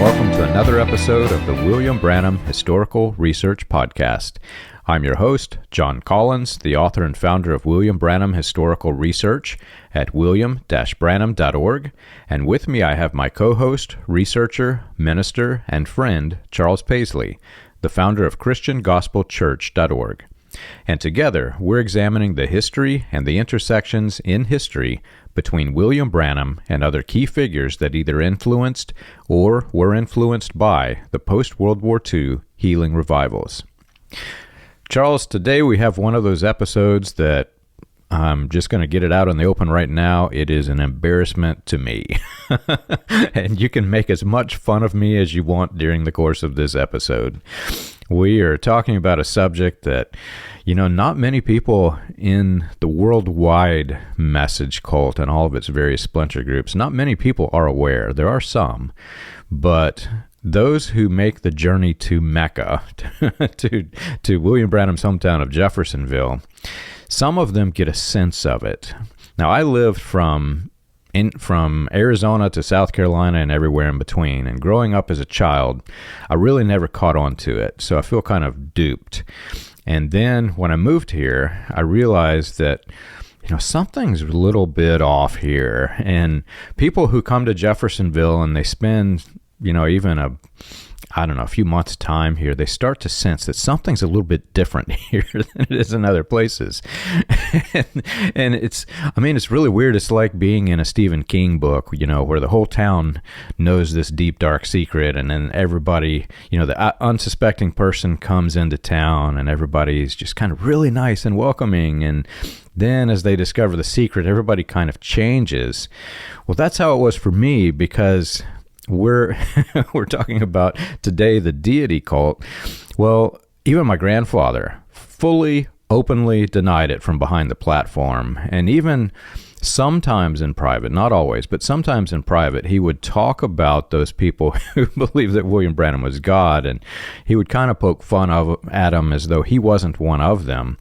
welcome to another episode of the William Branham Historical Research Podcast. I'm your host, John Collins, the author and founder of William Branham Historical Research at william-branham.org, and with me I have my co-host, researcher, minister, and friend, Charles Paisley, the founder of ChristianGospelChurch.org. And together, we're examining the history and the intersections in history between William Branham and other key figures that either influenced or were influenced by the post-World War II healing revivals. Charles, today we have one of those episodes that I'm just going to get it out in the open right now. It is an embarrassment to me. And you can make as much fun of me as you want during the course of this episode. We are talking about a subject that, not many people in the worldwide message cult and all of its various splinter groups, not many people are aware. There are some, but those who make the journey to Mecca, to William Branham's hometown of Jeffersonville, some of them get a sense of it. Now, I lived from Arizona to South Carolina and everywhere in between, and growing up as a child, I really never caught on to it, so I feel kind of duped. And then when I moved here, I realized that something's a little bit off here, and people who come to Jeffersonville and they spend even a few months' time here, they start to sense that something's a little bit different here than it is in other places. and it's really weird. It's like being in a Stephen King book, where the whole town knows this deep, dark secret, and then everybody, the unsuspecting person comes into town, and everybody's just kind of really nice and welcoming, and then as they discover the secret, everybody kind of changes. Well, that's how it was for me, because we're talking about today the deity cult. Well, even my grandfather fully, openly denied it from behind the platform. And even sometimes in private, not always, but sometimes in private, he would talk about those people who believed that William Branham was God, and he would kind of poke fun at them as though he wasn't one of them.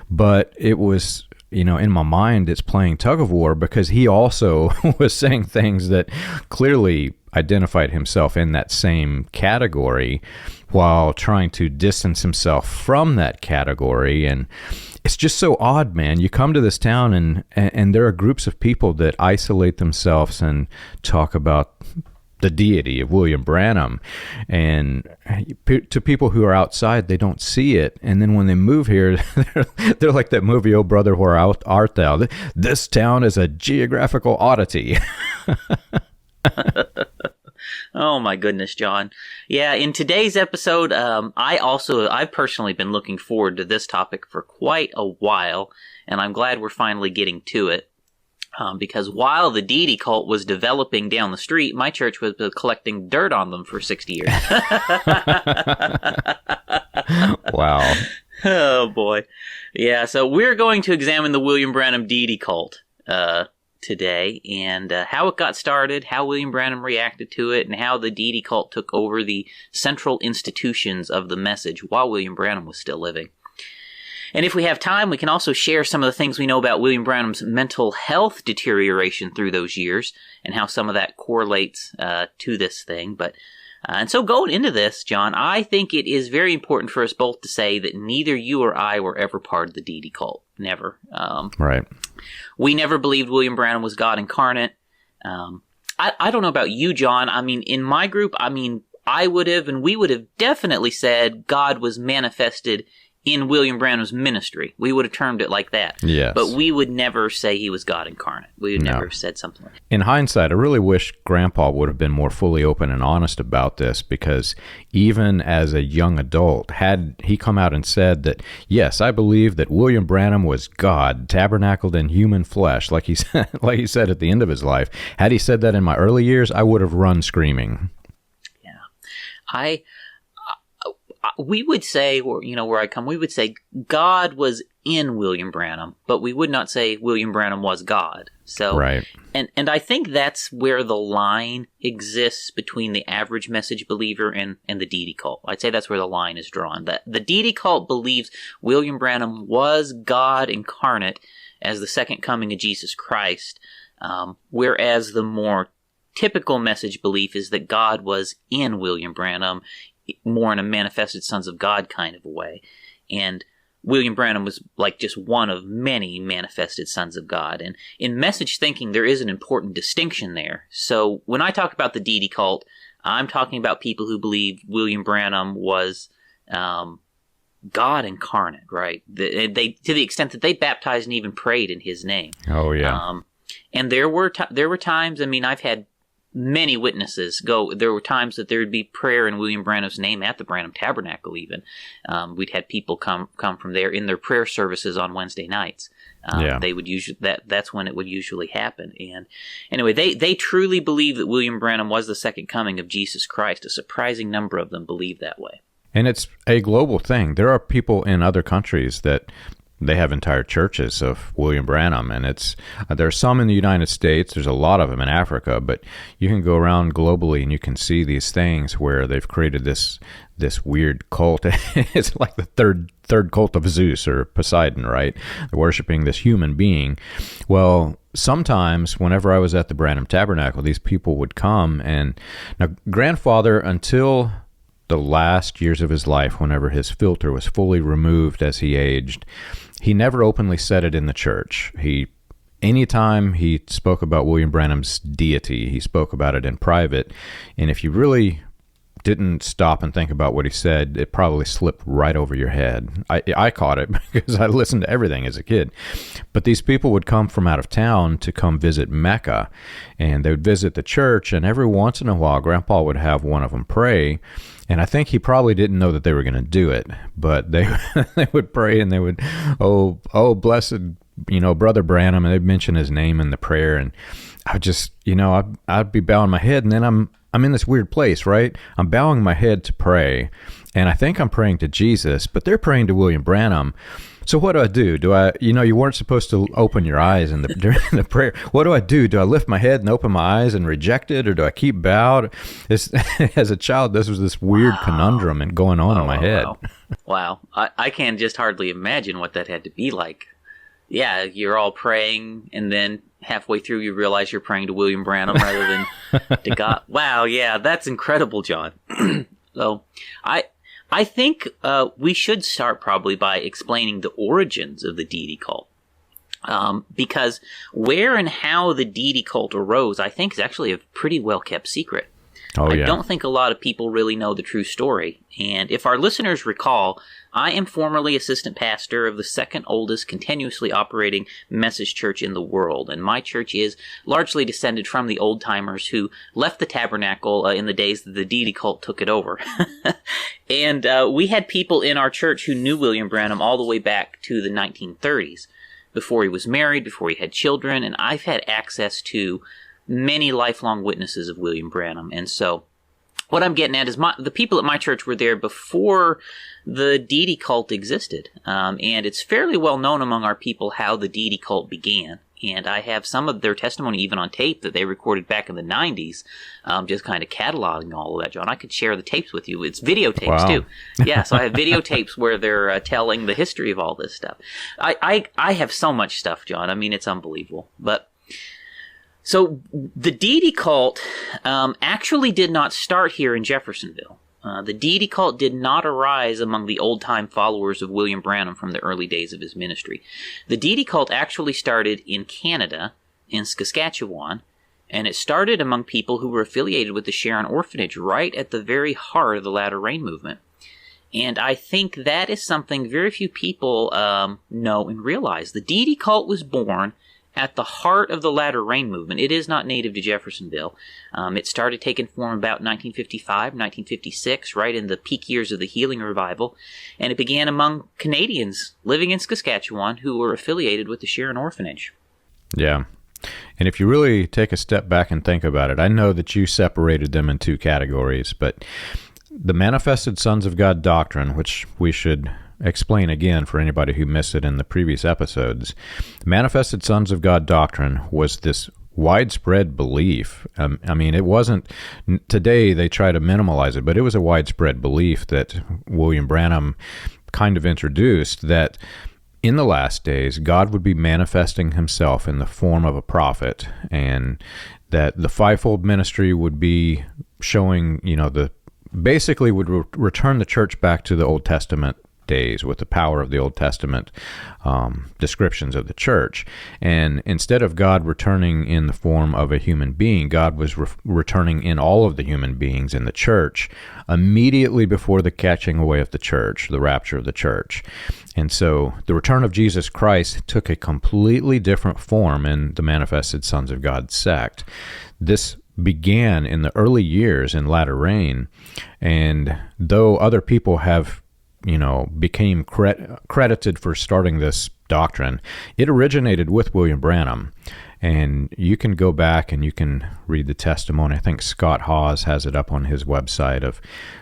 But it was, in my mind, it's playing tug of war, because he also was saying things that clearly identified himself in that same category while trying to distance himself from that category. And it's just so odd, man. You come to this town and there are groups of people that isolate themselves and talk about the deity of William Branham, and to people who are outside, they don't see it. And then when they move here, they're like that movie, Oh Brother, Where Art Thou? This town is a geographical oddity. Oh my goodness, John. Yeah, in today's episode, I've personally been looking forward to this topic for quite a while, and I'm glad we're finally getting to it. Because while the deity cult was developing down the street, my church was collecting dirt on them for 60 years. Wow. Oh, boy. Yeah, so we're going to examine the William Branham deity cult today, and how it got started, how William Branham reacted to it, and how the deity cult took over the central institutions of the message while William Branham was still living. And if we have time, we can also share some of the things we know about William Branham's mental health deterioration through those years, and how some of that correlates to this thing. And so going into this, John, I think it is very important for us both to say that neither you or I were ever part of the deity cult. Never. Right. We never believed William Branham was God incarnate. I don't know about you, John. In my group, I would have, and we would have definitely said God was manifested in William Branham's ministry. We would have termed it like that. Yes. But we would never say he was God incarnate. We would never have said something like that. In hindsight, I really wish Grandpa would have been more fully open and honest about this, because even as a young adult, had he come out and said that, yes, I believe that William Branham was God, tabernacled in human flesh, like he said at the end of his life, had he said that in my early years, I would have run screaming. Yeah. We would say, where I come, we would say God was in William Branham, but we would not say William Branham was God. So, right. And I think that's where the line exists between the average message believer and the deity cult. I'd say that's where the line is drawn. That the deity cult believes William Branham was God incarnate as the second coming of Jesus Christ, whereas the more typical message belief is that God was in William Branham, more in a manifested sons of God kind of a way. And William Branham was like just one of many manifested sons of God. And in message thinking, there is an important distinction there. So when I talk about the deity cult, I'm talking about people who believe William Branham was God incarnate, right? They to the extent that they baptized and even prayed in his name. Oh, yeah. And there were times, I mean, I've had many witnesses go. There were times that there would be prayer in William Branham's name at the Branham Tabernacle even. We'd had people come from there in their prayer services on Wednesday nights. They would usually that's when it would usually happen. And anyway, they truly believe that William Branham was the second coming of Jesus Christ. A surprising number of them believe that way. And it's a global thing. There are people in other countries that they have entire churches of William Branham, and there's some in the United States. There's a lot of them in Africa, but you can go around globally and you can see these things where they've created this weird cult. It's like the third cult of Zeus or Poseidon, right? They're worshiping this human being. Well, sometimes whenever I was at the Branham Tabernacle, these people would come, and now grandfather, until the last years of his life, whenever his filter was fully removed as he aged, he never openly said it in the church. Anytime he spoke about William Branham's deity, he spoke about it in private. And if you really didn't stop and think about what he said, it probably slipped right over your head. I caught it because I listened to everything as a kid. But these people would come from out of town to come visit Mecca, and they would visit the church, and every once in a while, Grandpa would have one of them pray. And I think he probably didn't know that they were going to do it, but they would pray, and they would, oh, blessed, Brother Branham, and they'd mention his name in the prayer, and I just, I'd be bowing my head, and then I'm in this weird place, right? I'm bowing my head to pray, and I think I'm praying to Jesus, but they're praying to William Branham. So what do? Do I, you weren't supposed to open your eyes during the prayer. What do I do? Do I lift my head and open my eyes and reject it, or do I keep bowed? As a child, this was this weird conundrum and going on in my head. Wow. I can just hardly imagine what that had to be like. Yeah, you're all praying, and then halfway through you realize you're praying to William Branham rather than to God. Wow, yeah, that's incredible, John. So I think we should start probably by explaining the origins of the deity cult. Because where and how the deity cult arose, I think, is actually a pretty well-kept secret. I don't think a lot of people really know the true story. And if our listeners recall, I am formerly assistant pastor of the second oldest continuously operating message church in the world. And my church is largely descended from the old-timers who left the tabernacle in the days that the deity cult took it over. And we had people in our church who knew William Branham all the way back to the 1930s, before he was married, before he had children, and I've had access to many lifelong witnesses of William Branham. And so what I'm getting at is the people at my church were there before the deity cult existed. And it's fairly well known among our people how the deity cult began. And I have some of their testimony even on tape that they recorded back in the 90s, just kind of cataloging all of that, John. I could share the tapes with you. It's videotapes, too. Yeah, so I have videotapes where they're telling the history of all this stuff. I have so much stuff, John. I mean, it's unbelievable. So the deity cult actually did not start here in Jeffersonville. The deity cult did not arise among the old-time followers of William Branham from the early days of his ministry. The deity cult actually started in Canada, in Saskatchewan, and it started among people who were affiliated with the Sharon Orphanage right at the very heart of the Latter Rain movement. And I think that is something very few people know and realize. The deity cult was born at the heart of the Latter Rain movement. It is not native to Jeffersonville. It started taking form about 1955, 1956, right in the peak years of the Healing Revival, and it began among Canadians living in Saskatchewan who were affiliated with the Sharon Orphanage. Yeah. And if you really take a step back and think about it, I know that you separated them in two categories, but the Manifested Sons of God doctrine, which we should explain again for anybody who missed it in the previous episodes. The Manifested Sons of God doctrine was this widespread belief. I mean, it wasn't, today they try to minimalize it, but it was a widespread belief that William Branham kind of introduced, that in the last days, God would be manifesting himself in the form of a prophet, and that the fivefold ministry would be showing, basically would return the church back to the Old Testament days with the power of the Old Testament descriptions of the church. And instead of God returning in the form of a human being, God was returning in all of the human beings in the church immediately before the catching away of the church, the rapture of the church. And so the return of Jesus Christ took a completely different form in the Manifested Sons of God sect. This began in the early years in latter rain, and though other people have became credited for starting this doctrine, it originated with William Branham. And you can go back and you can read the testimony. I think Scott Hawes has it up on his website of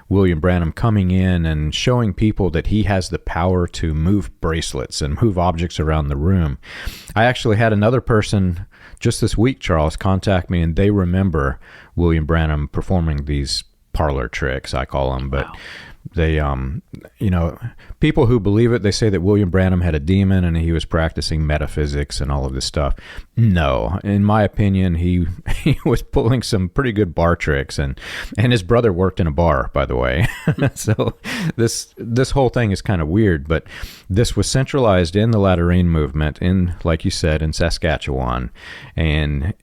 William Branham coming in and showing people that he has the power to move bracelets and move objects around the room. I actually had another person just this week, Charles, contact me, and they remember William Branham performing these parlor tricks, I call them, but wow. They, people who believe it, they say that William Branham had a demon and he was practicing metaphysics and all of this stuff. No, in my opinion, he was pulling some pretty good bar tricks, and his brother worked in a bar, by the way. So this whole thing is kind of weird, but this was centralized in the Latter Rain movement in, like you said, in Saskatchewan, and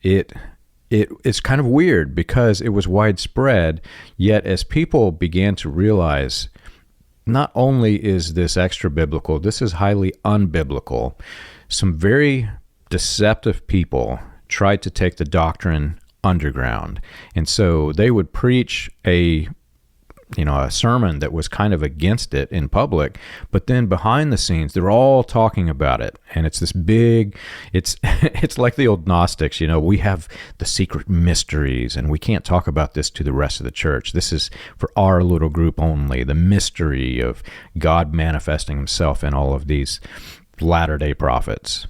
it's kind of weird because it was widespread, yet as people began to realize not only is this extra biblical, this is highly unbiblical, some very deceptive people tried to take the doctrine underground. And so they would preach a sermon that was kind of against it in public, but then behind the scenes, they're all talking about it. And it's this big, it's like the old Gnostics, we have the secret mysteries and we can't talk about this to the rest of the church. This is for our little group only, the mystery of God manifesting himself in all of these latter-day prophets.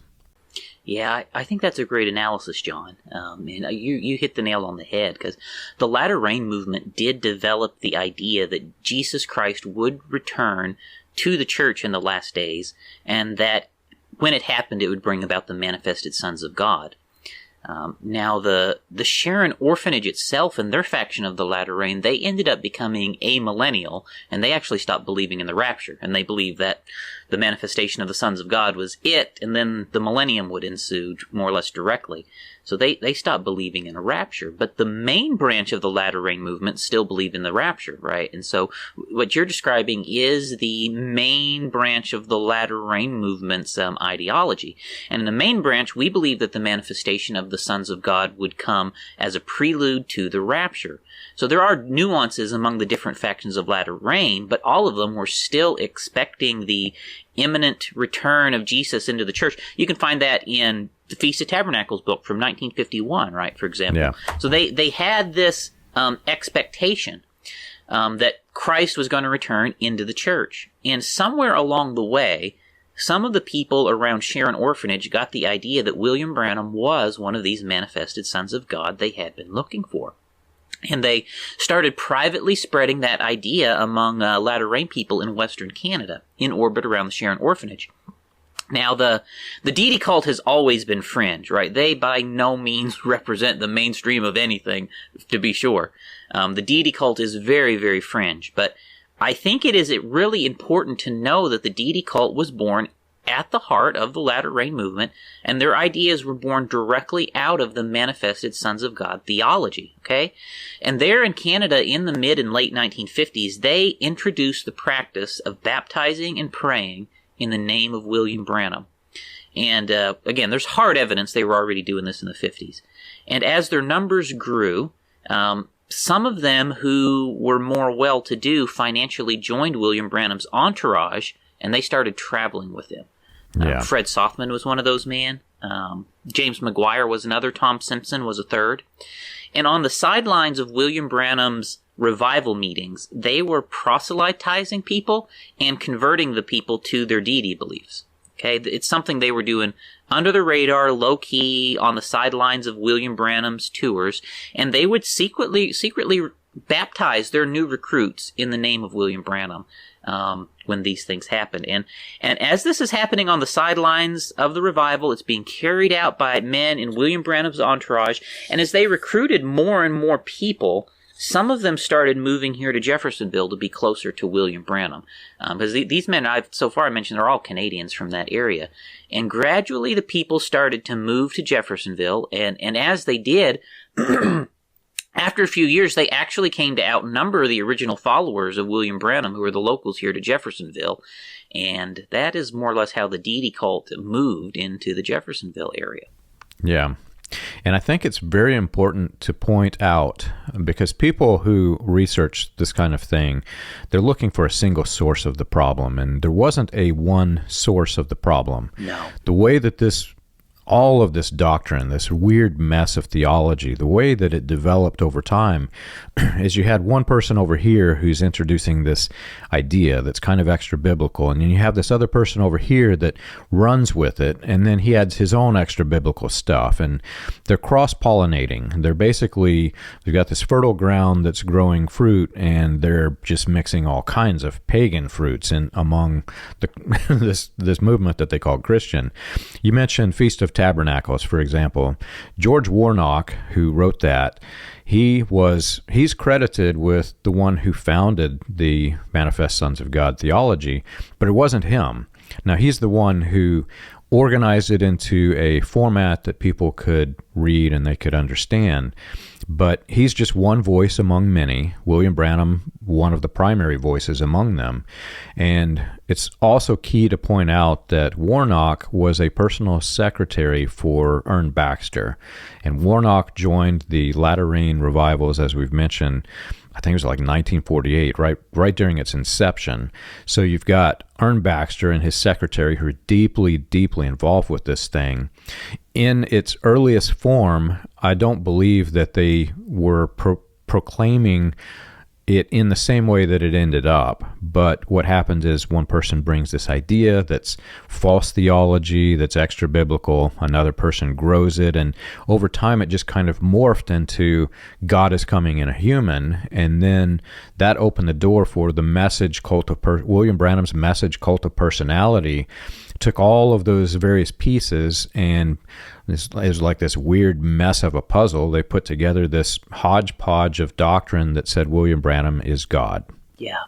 Yeah, I think that's a great analysis, John. And you hit the nail on the head, because the Latter Rain movement did develop the idea that Jesus Christ would return to the church in the last days, and that when it happened, it would bring about the manifested sons of God. Now, the Sharon Orphanage itself and their faction of the Latter Rain, they ended up becoming amillennial, and they actually stopped believing in the rapture, and they believed that the manifestation of the sons of God was it, and then the millennium would ensue more or less directly. So they stopped believing in a rapture. But the main branch of the Latter Rain movement still believed in the rapture, right? And so what you're describing is the main branch of the Latter Rain movement's ideology. And in the main branch, we believe that the manifestation of the sons of God would come as a prelude to the rapture. So there are nuances among the different factions of Latter Rain, but all of them were still expecting the imminent return of Jesus into the church. You can find that in the Feast of Tabernacles book from 1951, right, for example. Yeah. So they had this expectation that Christ was going to return into the church. And somewhere along the way, some of the people around Sharon Orphanage got the idea that William Branham was one of these manifested sons of God they had been looking for. And they started privately spreading that idea among Latter Rain people in Western Canada, in orbit around the Sharon Orphanage. Now, the deity cult has always been fringe, right? They by no means represent the mainstream of anything, to be sure. The deity cult is very, very fringe. But I think it is really important to know that the deity cult was born at the heart of the Latter Rain movement, and their ideas were born directly out of the manifested sons of God theology, okay? And there in Canada in the mid and late 1950s, they introduced the practice of baptizing and praying in the name of William Branham. And again, there's hard evidence they were already doing this in the 50s. And as their numbers grew, some of them who were more well-to-do financially joined William Branham's entourage, and they started traveling with him. Yeah. Fred Sothman was one of those men. James McGuire was another. Tom Simpson was a third. And on the sidelines of William Branham's revival meetings, they were proselytizing people and converting the people to their deity beliefs. Okay, it's something they were doing under the radar, low-key, on the sidelines of William Branham's tours, and they would secretly baptize their new recruits in the name of William Branham. when these things happened. And as this is happening on the sidelines of the revival, it's being carried out by men in William Branham's entourage. And as they recruited more and more people, some of them started moving here to Jeffersonville to be closer to William Branham. Because these men I've so far mentioned are all Canadians from that area. And gradually the people started to move to Jeffersonville. And as they did, after a few years, they actually came to outnumber the original followers of William Branham, who were the locals here to Jeffersonville. And that is more or less how the Deity cult moved into the Jeffersonville area. Yeah. And I think it's very important to point out, because people who research this kind of thing, they're looking for a single source of the problem, and there wasn't a one source of the problem. No. The way that all of this doctrine, this weird mess of theology, the way that it developed over time is you had one person over here who's introducing this idea that's kind of extra biblical, and then you have this other person over here that runs with it, and then he adds his own extra biblical stuff, and they're cross-pollinating. They're basically, they've got this fertile ground that's growing fruit, and they're just mixing all kinds of pagan fruits in among this movement that they call Christian. You mentioned Feast of Tabernacles, for example. George Warnock, who wrote that, he's credited with the one who founded the Manifest Sons of God theology, but it wasn't him. Now, he's the one who organized it into a format that people could read and they could understand. But he's just one voice among many. William Branham, one of the primary voices among them. And it's also key to point out that Warnock was a personal secretary for Ernest Baxter. And Warnock joined the Latter Rain revivals, as we've mentioned, I think it was like 1948, right during its inception. So you've got Ernest Baxter and his secretary who are deeply, deeply involved with this thing. In its earliest form, I don't believe that they were proclaiming it in the same way that it ended up. But what happens is one person brings this idea that's false theology, that's extra biblical, another person grows it, and over time it just kind of morphed into God is coming in a human, and then that opened the door for the message cult of William Branham's message cult of personality. Took all of those various pieces, and it was like this weird mess of a puzzle. They put together this hodgepodge of doctrine that said William Branham is God. Yeah,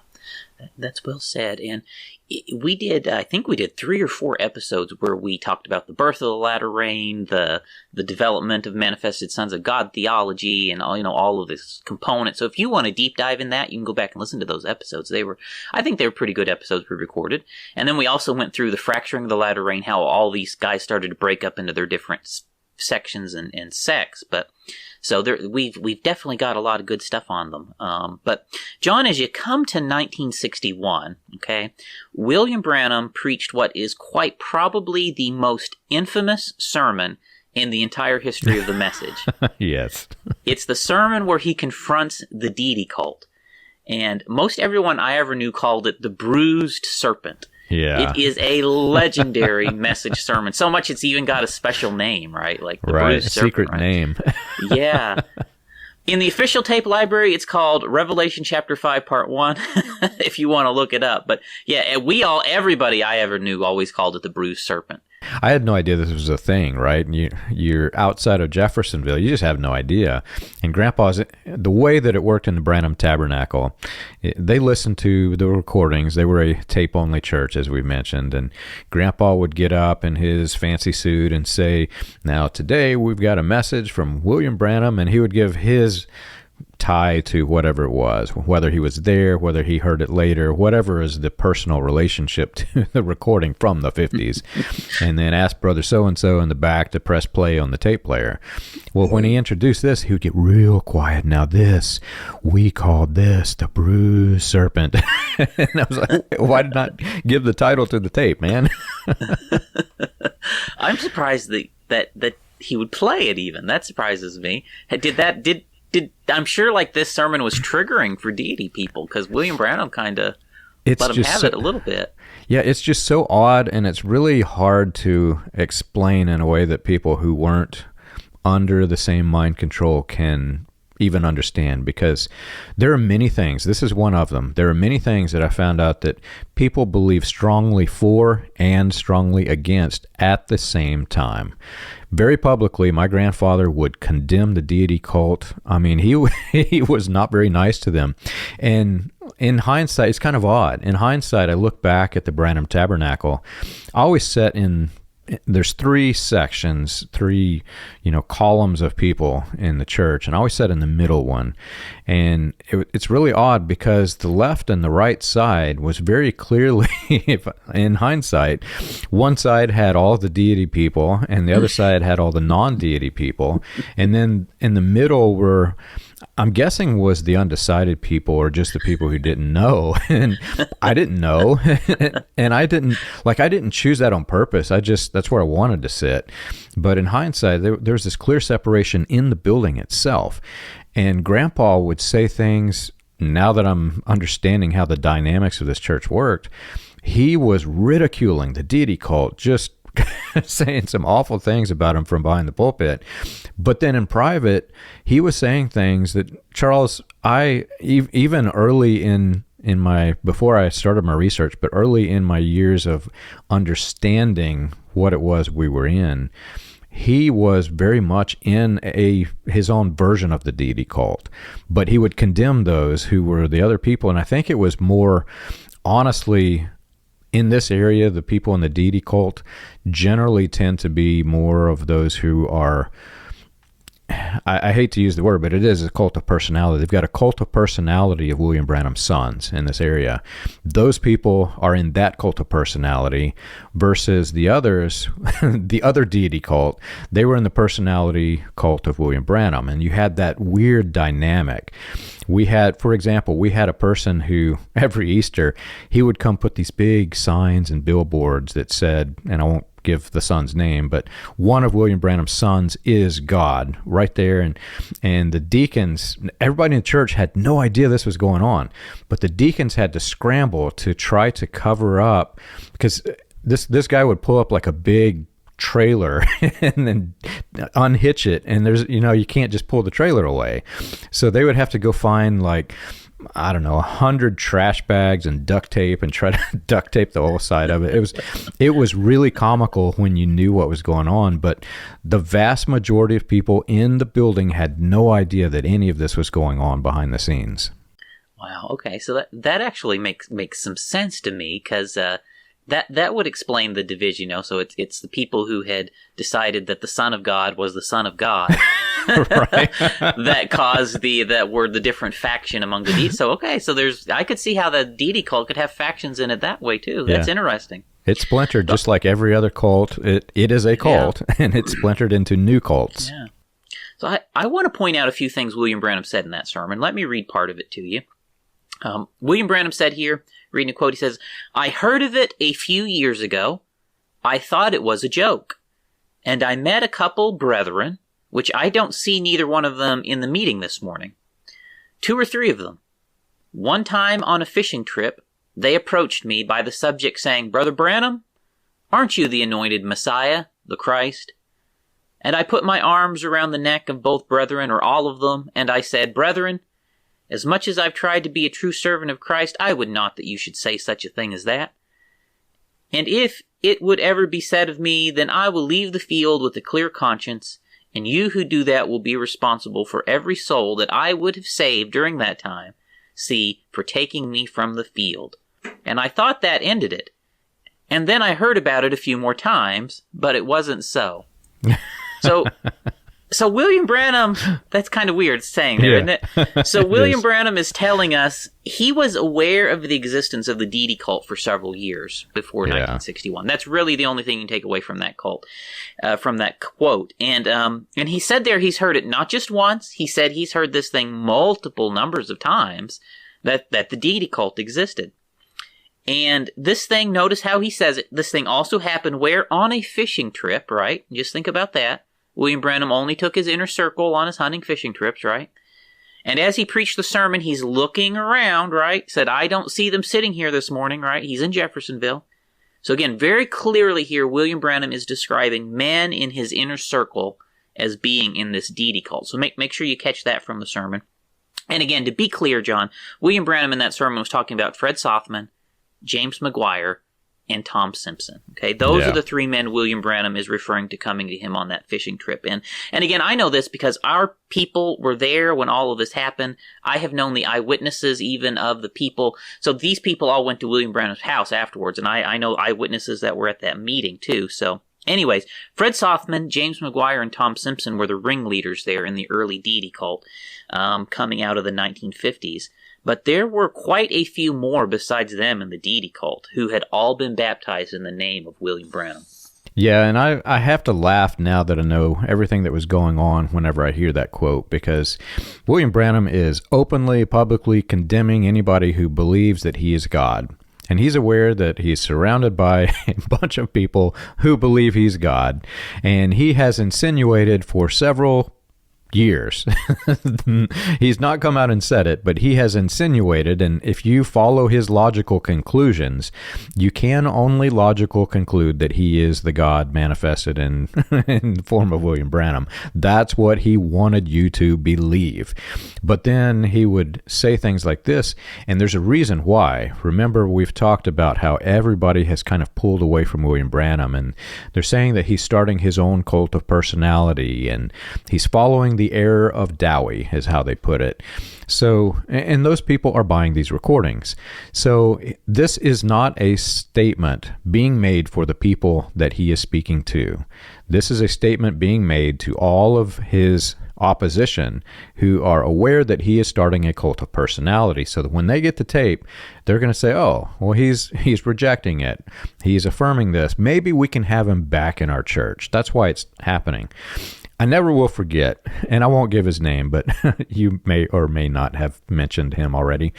that's well said. And I think we did 3 or 4 episodes where we talked about the birth of the Latter Rain, the development of Manifested Sons of God theology, and all of this components. So if you want to deep dive in that, you can go back and listen to those episodes. I think they were pretty good episodes we recorded. And then we also went through the fracturing of the Latter Rain, how all these guys started to break up into their different sections and sects. But so we've definitely got a lot of good stuff on them. But John, as you come to 1961, okay, William Branham preached what is quite probably the most infamous sermon in the entire history of the message. Yes. It's the sermon where he confronts the Deity cult. And most everyone I ever knew called it the Bruised Serpent. Yeah. It is a legendary message sermon. So much it's even got a special name, right? Like the Bruised Serpent. Secret name. Yeah. In the official tape library, it's called Revelation Chapter 5, Part 1, if you want to look it up. But yeah, everybody I ever knew always called it the Bruised Serpent. I had no idea this was a thing, right? You're outside of Jeffersonville. You just have no idea. And the way that it worked in the Branham Tabernacle, they listened to the recordings. They were a tape-only church, as we mentioned. And Grandpa would get up in his fancy suit and say, now today we've got a message from William Branham, and he would give his tie to whatever it was, whether he was there, whether he heard it later, whatever is the personal relationship to the recording from the 50s, and then ask Brother So-and-so in the back to press play on the tape player. Well, when he introduced this, he would get real quiet. Now we called this the Bruised Serpent. And I was like, why not give the title to the tape, man? I'm surprised that he would play it even. That surprises me. I'm sure like this sermon was triggering for deity people because William Branham kind of let him have it a little bit. Yeah, it's just so odd, and it's really hard to explain in a way that people who weren't under the same mind control can even understand, because there are many things. This is one of them. There are many things that I found out that people believe strongly for and strongly against at the same time. Very publicly, my grandfather would condemn the deity cult. I mean, he was not very nice to them. And in hindsight, it's kind of odd. In hindsight, I look back at the Branham Tabernacle. I always set in, there's three sections, columns of people in the church, and I always sat in the middle one. And it's really odd because the left and the right side was very clearly, in hindsight, one side had all the deity people and the other side had all the non-deity people. And then in the middle were, I'm guessing, was the undecided people, or just the people who didn't know. And I didn't know. And I didn't choose that on purpose. That's where I wanted to sit. But in hindsight, there's this clear separation in the building itself. And Grandpa would say things, now that I'm understanding how the dynamics of this church worked, he was ridiculing the deity cult, just saying some awful things about him from behind the pulpit. But then in private, he was saying things that, Charles, even early in before I started my research, but early in my years of understanding what it was we were in, he was very much in his own version of the deity cult. But he would condemn those who were the other people. And I think it was more, honestly, in this area, the people in the deity cult generally tend to be more of those who are, I hate to use the word, but it is a cult of personality. They've got a cult of personality of William Branham's sons in this area. Those people are in that cult of personality versus the others, the other deity cult, they were in the personality cult of William Branham. And you had that weird dynamic. For example, we had a person who every Easter, he would come put these big signs and billboards that said, and I won't give the son's name, but one of William Branham's sons is God, right there. And the deacons, everybody in the church had no idea this was going on, but the deacons had to scramble to try to cover up, because this guy would pull up like a big trailer and then unhitch it, and there's, you can't just pull the trailer away. So they would have to go find 100 trash bags and duct tape and try to duct tape the whole side of it. It was really comical when you knew what was going on, but the vast majority of people in the building had no idea that any of this was going on behind the scenes. Wow. Okay. So that actually makes some sense to me, because that would explain the division. So it's the people who had decided that the Son of God was the Son of God. Right. That caused that were the different faction among the deities. So I could see how the deity cult could have factions in it that way too. That's interesting. It's splintered just like every other cult. It is a cult, and it's splintered into new cults. Yeah. So I want to point out a few things William Branham said in that sermon. Let me read part of it to you. William Branham said here, reading a quote, he says, "I heard of it a few years ago. I thought it was a joke. And I met a couple brethren, which I don't see neither one of them in the meeting this morning. 2 or 3 of them. One time on a fishing trip, they approached me by the subject saying, 'Brother Branham, aren't you the anointed Messiah, the Christ?' And I put my arms around the neck of both brethren, or all of them, and I said, 'Brethren, as much as I've tried to be a true servant of Christ, I would not that you should say such a thing as that. And if it would ever be said of me, then I will leave the field with a clear conscience, and you who do that will be responsible for every soul that I would have saved during that time, for taking me from the field.' And I thought that ended it. And then I heard about it a few more times, but it wasn't so." So William Branham, that's kind of weird saying there, isn't it? So William Branham is telling us he was aware of the existence of the deity cult for several years before 1961. That's really the only thing you can take away from that cult, from that quote. And he said there he's heard it not just once. He said he's heard this thing multiple numbers of times, that the deity cult existed. And this thing, notice how he says it, this thing also happened where? On a fishing trip, right? Just think about that. William Branham only took his inner circle on his hunting fishing trips, right? And as he preached the sermon, he's looking around, right? Said, "I don't see them sitting here this morning," right? He's in Jeffersonville. So again, very clearly here, William Branham is describing men in his inner circle as being in this deity cult. So make sure you catch that from the sermon. And again, to be clear, John, William Branham in that sermon was talking about Fred Sothman, James McGuire, and Tom Simpson. Okay, those are the three men William Branham is referring to coming to him on that fishing trip. And again, I know this because our people were there when all of this happened. I have known the eyewitnesses even of the people. So these people all went to William Branham's house afterwards, and I know eyewitnesses that were at that meeting too. So anyways, Fred Sothman, James McGuire, and Tom Simpson were the ringleaders there in the early deity cult coming out of the 1950s. But there were quite a few more besides them in the deity cult who had all been baptized in the name of William Branham. Yeah, and I have to laugh now that I know everything that was going on whenever I hear that quote, because William Branham is openly, publicly condemning anybody who believes that he is God. And he's aware that he's surrounded by a bunch of people who believe he's God. And he has insinuated for several years. He's not come out and said it, but he has insinuated, and if you follow his logical conclusions, you can only logical conclude that he is the God manifested in the form of William Branham. That's what he wanted you to believe. But then he would say things like this, and there's a reason why. Remember, we've talked about how everybody has kind of pulled away from William Branham, and they're saying that he's starting his own cult of personality, and he's following the error of Dowie, is how they put it. So, and those people are buying these recordings. So this is not a statement being made for the people that he is speaking to. This is a statement being made to all of his opposition who are aware that he is starting a cult of personality, so that when they get the tape, they're going to say, oh, well, he's rejecting it. He's affirming this. Maybe we can have him back in our church. That's why it's happening. I never will forget, and I won't give his name, but you may or may not have mentioned him already.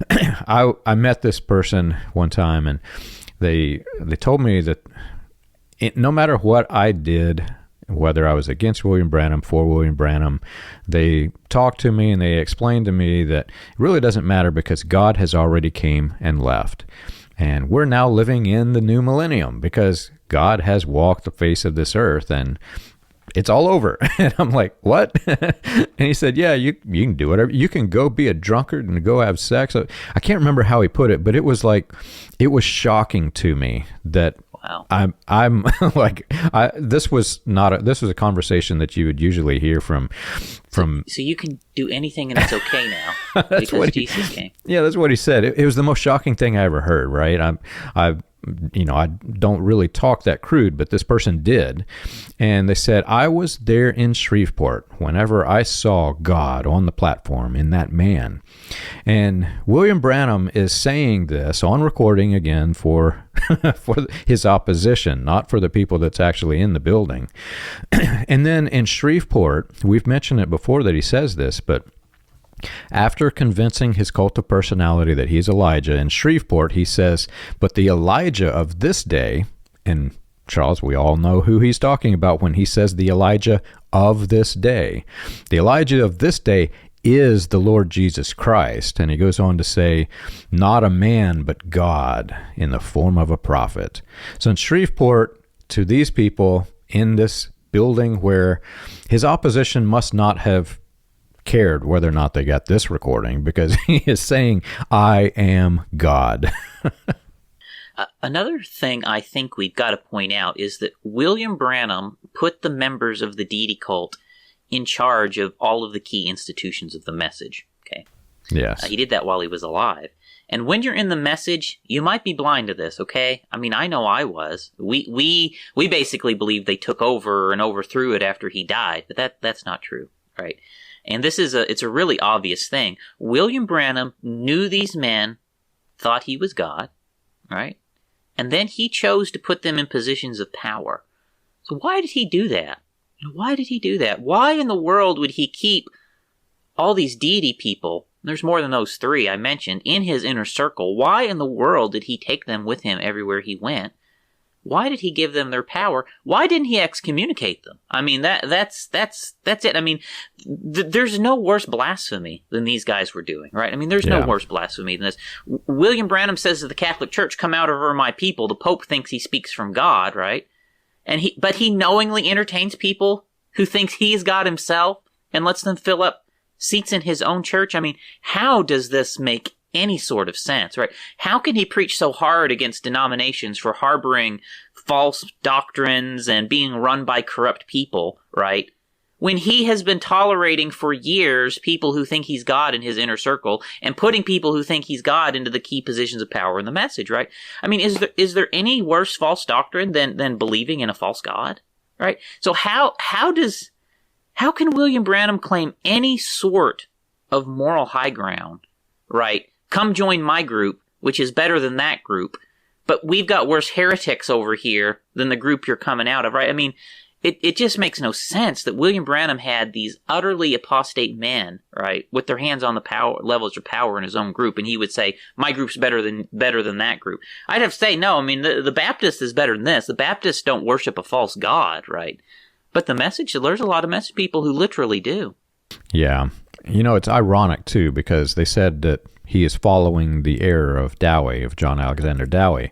I met this person one time, and they told me that no matter what I did, whether I was against William Branham, for William Branham, they talked to me and they explained to me that it really doesn't matter because God has already came and left. And we're now living in the new millennium because God has walked the face of this earth, and it's all over. And I'm like, what? And he said, yeah, you can do whatever. You can go be a drunkard and go have sex. I can't remember how he put it, but it was shocking to me that wow. I'm like, this was a conversation that you would usually hear from. So you can do anything and it's okay now because Jesus came. Yeah, that's what he said. It was the most shocking thing I ever heard, right? I don't really talk that crude, but this person did. And they said, I was there in Shreveport whenever I saw God on the platform in that man. And William Branham is saying this on recording again for his opposition, not for the people that's actually in the building. And then in Shreveport, we've mentioned it before that he says this, but after convincing his cult of personality that he's Elijah, in Shreveport, he says, but the Elijah of this day, and Charles, we all know who he's talking about when he says the Elijah of this day. The Elijah of this day is the Lord Jesus Christ. And he goes on to say, not a man, but God in the form of a prophet. So in Shreveport, to these people in this building where his opposition must not have cared whether or not they got this recording, because he is saying, I am God. Another thing I think we've got to point out is that William Branham put the members of the deity cult in charge of all of the key institutions of the message. Okay. Yes. He did that while he was alive. And when you're in the message, you might be blind to this, okay? I mean, I know I was. We basically believe they took over and overthrew it after he died, but that's not true, right? And it's a really obvious thing. William Branham knew these men, thought he was God, right? And then he chose to put them in positions of power. So why did he do that? Why did he do that? Why in the world would he keep all these deity people, there's more than those three I mentioned, in his inner circle? Why in the world did he take them with him everywhere he went? Why did he give them their power? Why didn't he excommunicate them? I mean, that's it. I mean, there's no worse blasphemy than these guys were doing, right? I mean, there's no worse blasphemy than this. William Branham says to the Catholic Church, come out over my people. The Pope thinks he speaks from God, right? But he knowingly entertains people who thinks he's God himself and lets them fill up seats in his own church? I mean, how does this make any sort of sense, right? How can he preach so hard against denominations for harboring false doctrines and being run by corrupt people, right? When he has been tolerating for years people who think he's God in his inner circle and putting people who think he's God into the key positions of power in the message, right? I mean, is there any worse false doctrine than believing in a false God, right? So how can William Branham claim any sort of moral high ground, right? Come join my group, which is better than that group, but we've got worse heretics over here than the group you're coming out of, right? I mean, it just makes no sense that William Branham had these utterly apostate men, right, with their hands on the power levels of power in his own group, and he would say, my group's better than that group. I'd have to say, no, I mean, the Baptist is better than this. The Baptists don't worship a false god, right? But there's a lot of message people who literally do. Yeah. It's ironic, too, because they said that he is following the error of Dowie, of John Alexander Dowie.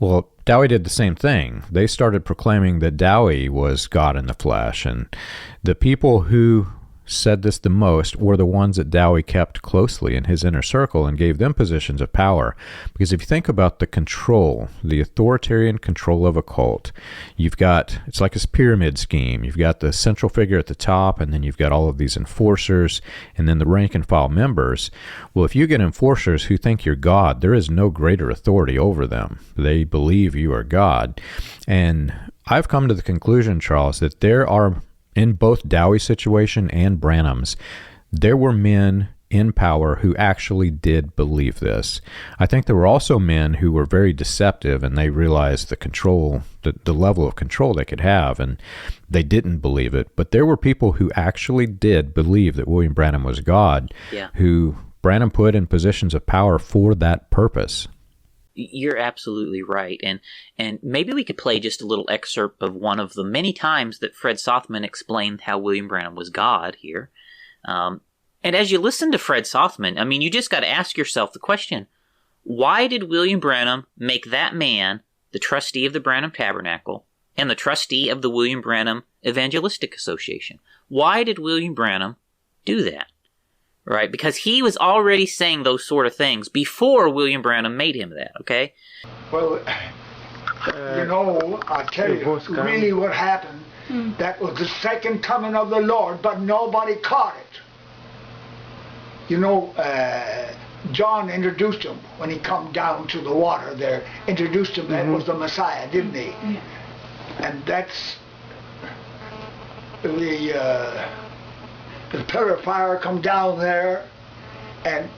Well, Dowie did the same thing. They started proclaiming that Dowie was God in the flesh, and the people who said this the most were the ones that Dowie kept closely in his inner circle and gave them positions of power. Because if you think about the control, the authoritarian control of a cult, it's like a pyramid scheme. You've got the central figure at the top, and then you've got all of these enforcers, and then the rank and file members. Well, if you get enforcers who think you're God, there is no greater authority over them. They believe you are God. And I've come to the conclusion, Charles, that there are, in both Dowie's situation and Branham's, there were men in power who actually did believe this. I think there were also men who were very deceptive, and they realized the control, the level of control they could have, and they didn't believe it. But there were people who actually did believe that William Branham was God, who Branham put in positions of power for that purpose. You're absolutely right. And maybe we could play just a little excerpt of one of the many times that Fred Sothman explained how William Branham was God here. And as you listen to Fred Sothman, I mean, you just got to ask yourself the question, why did William Branham make that man the trustee of the Branham Tabernacle and the trustee of the William Branham Evangelistic Association? Why did William Branham do that? Right, because he was already saying those sort of things before William Branham made him that, okay? Well, I tell you, really what happened, that was the second coming of the Lord, but nobody caught it. John introduced him when he come down to the water there, introduced him that was the Messiah, didn't he? And that's the pillar of fire come down there, and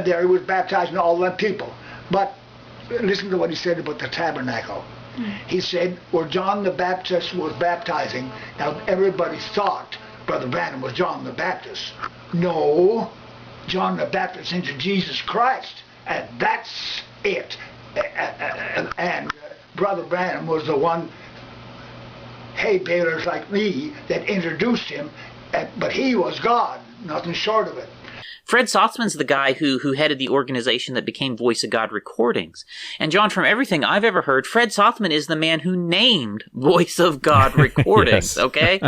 there he was baptizing all the people. But listen to what he said about the tabernacle. He said, where John the Baptist was baptizing, now everybody thought Brother Branham was John the Baptist. No, John the Baptist into Jesus Christ, and that's it. And Brother Branham was the one, hay balers like me, that introduced him, but he was God, nothing short of it. Fred Sothman's the guy who headed the organization that became Voice of God Recordings. And John, from everything I've ever heard, Fred Sothman is the man who named Voice of God Recordings, okay?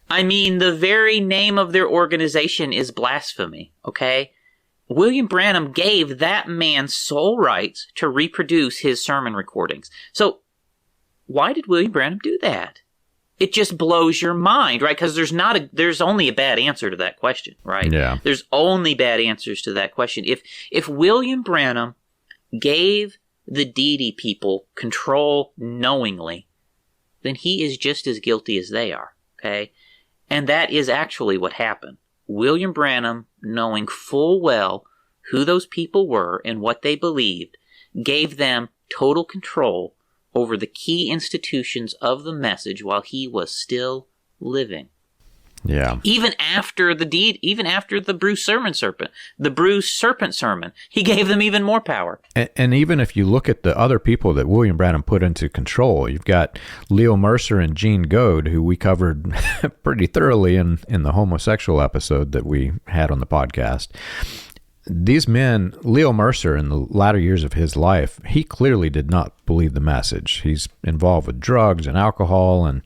I mean, the very name of their organization is blasphemy, okay? William Branham gave that man sole rights to reproduce his sermon recordings. So, why did William Branham do that? It just blows your mind, right? Because there's only a bad answer to that question, right? Yeah. There's only bad answers to that question. If William Branham gave the deity people control knowingly, then he is just as guilty as they are, okay? And that is actually what happened. William Branham, knowing full well who those people were and what they believed, gave them total control over the key institutions of the message while he was still living. Yeah. Even after the Bruised Serpent, the Bruised Serpent sermon, he gave them even more power. And even if you look at the other people that William Branham put into control, you've got Leo Mercer and Gene Goad, who we covered pretty thoroughly in the Homosexual episode that we had on the podcast. these men, Leo Mercer, in the latter years of his life, he clearly did not believe the message. He's involved with drugs and alcohol and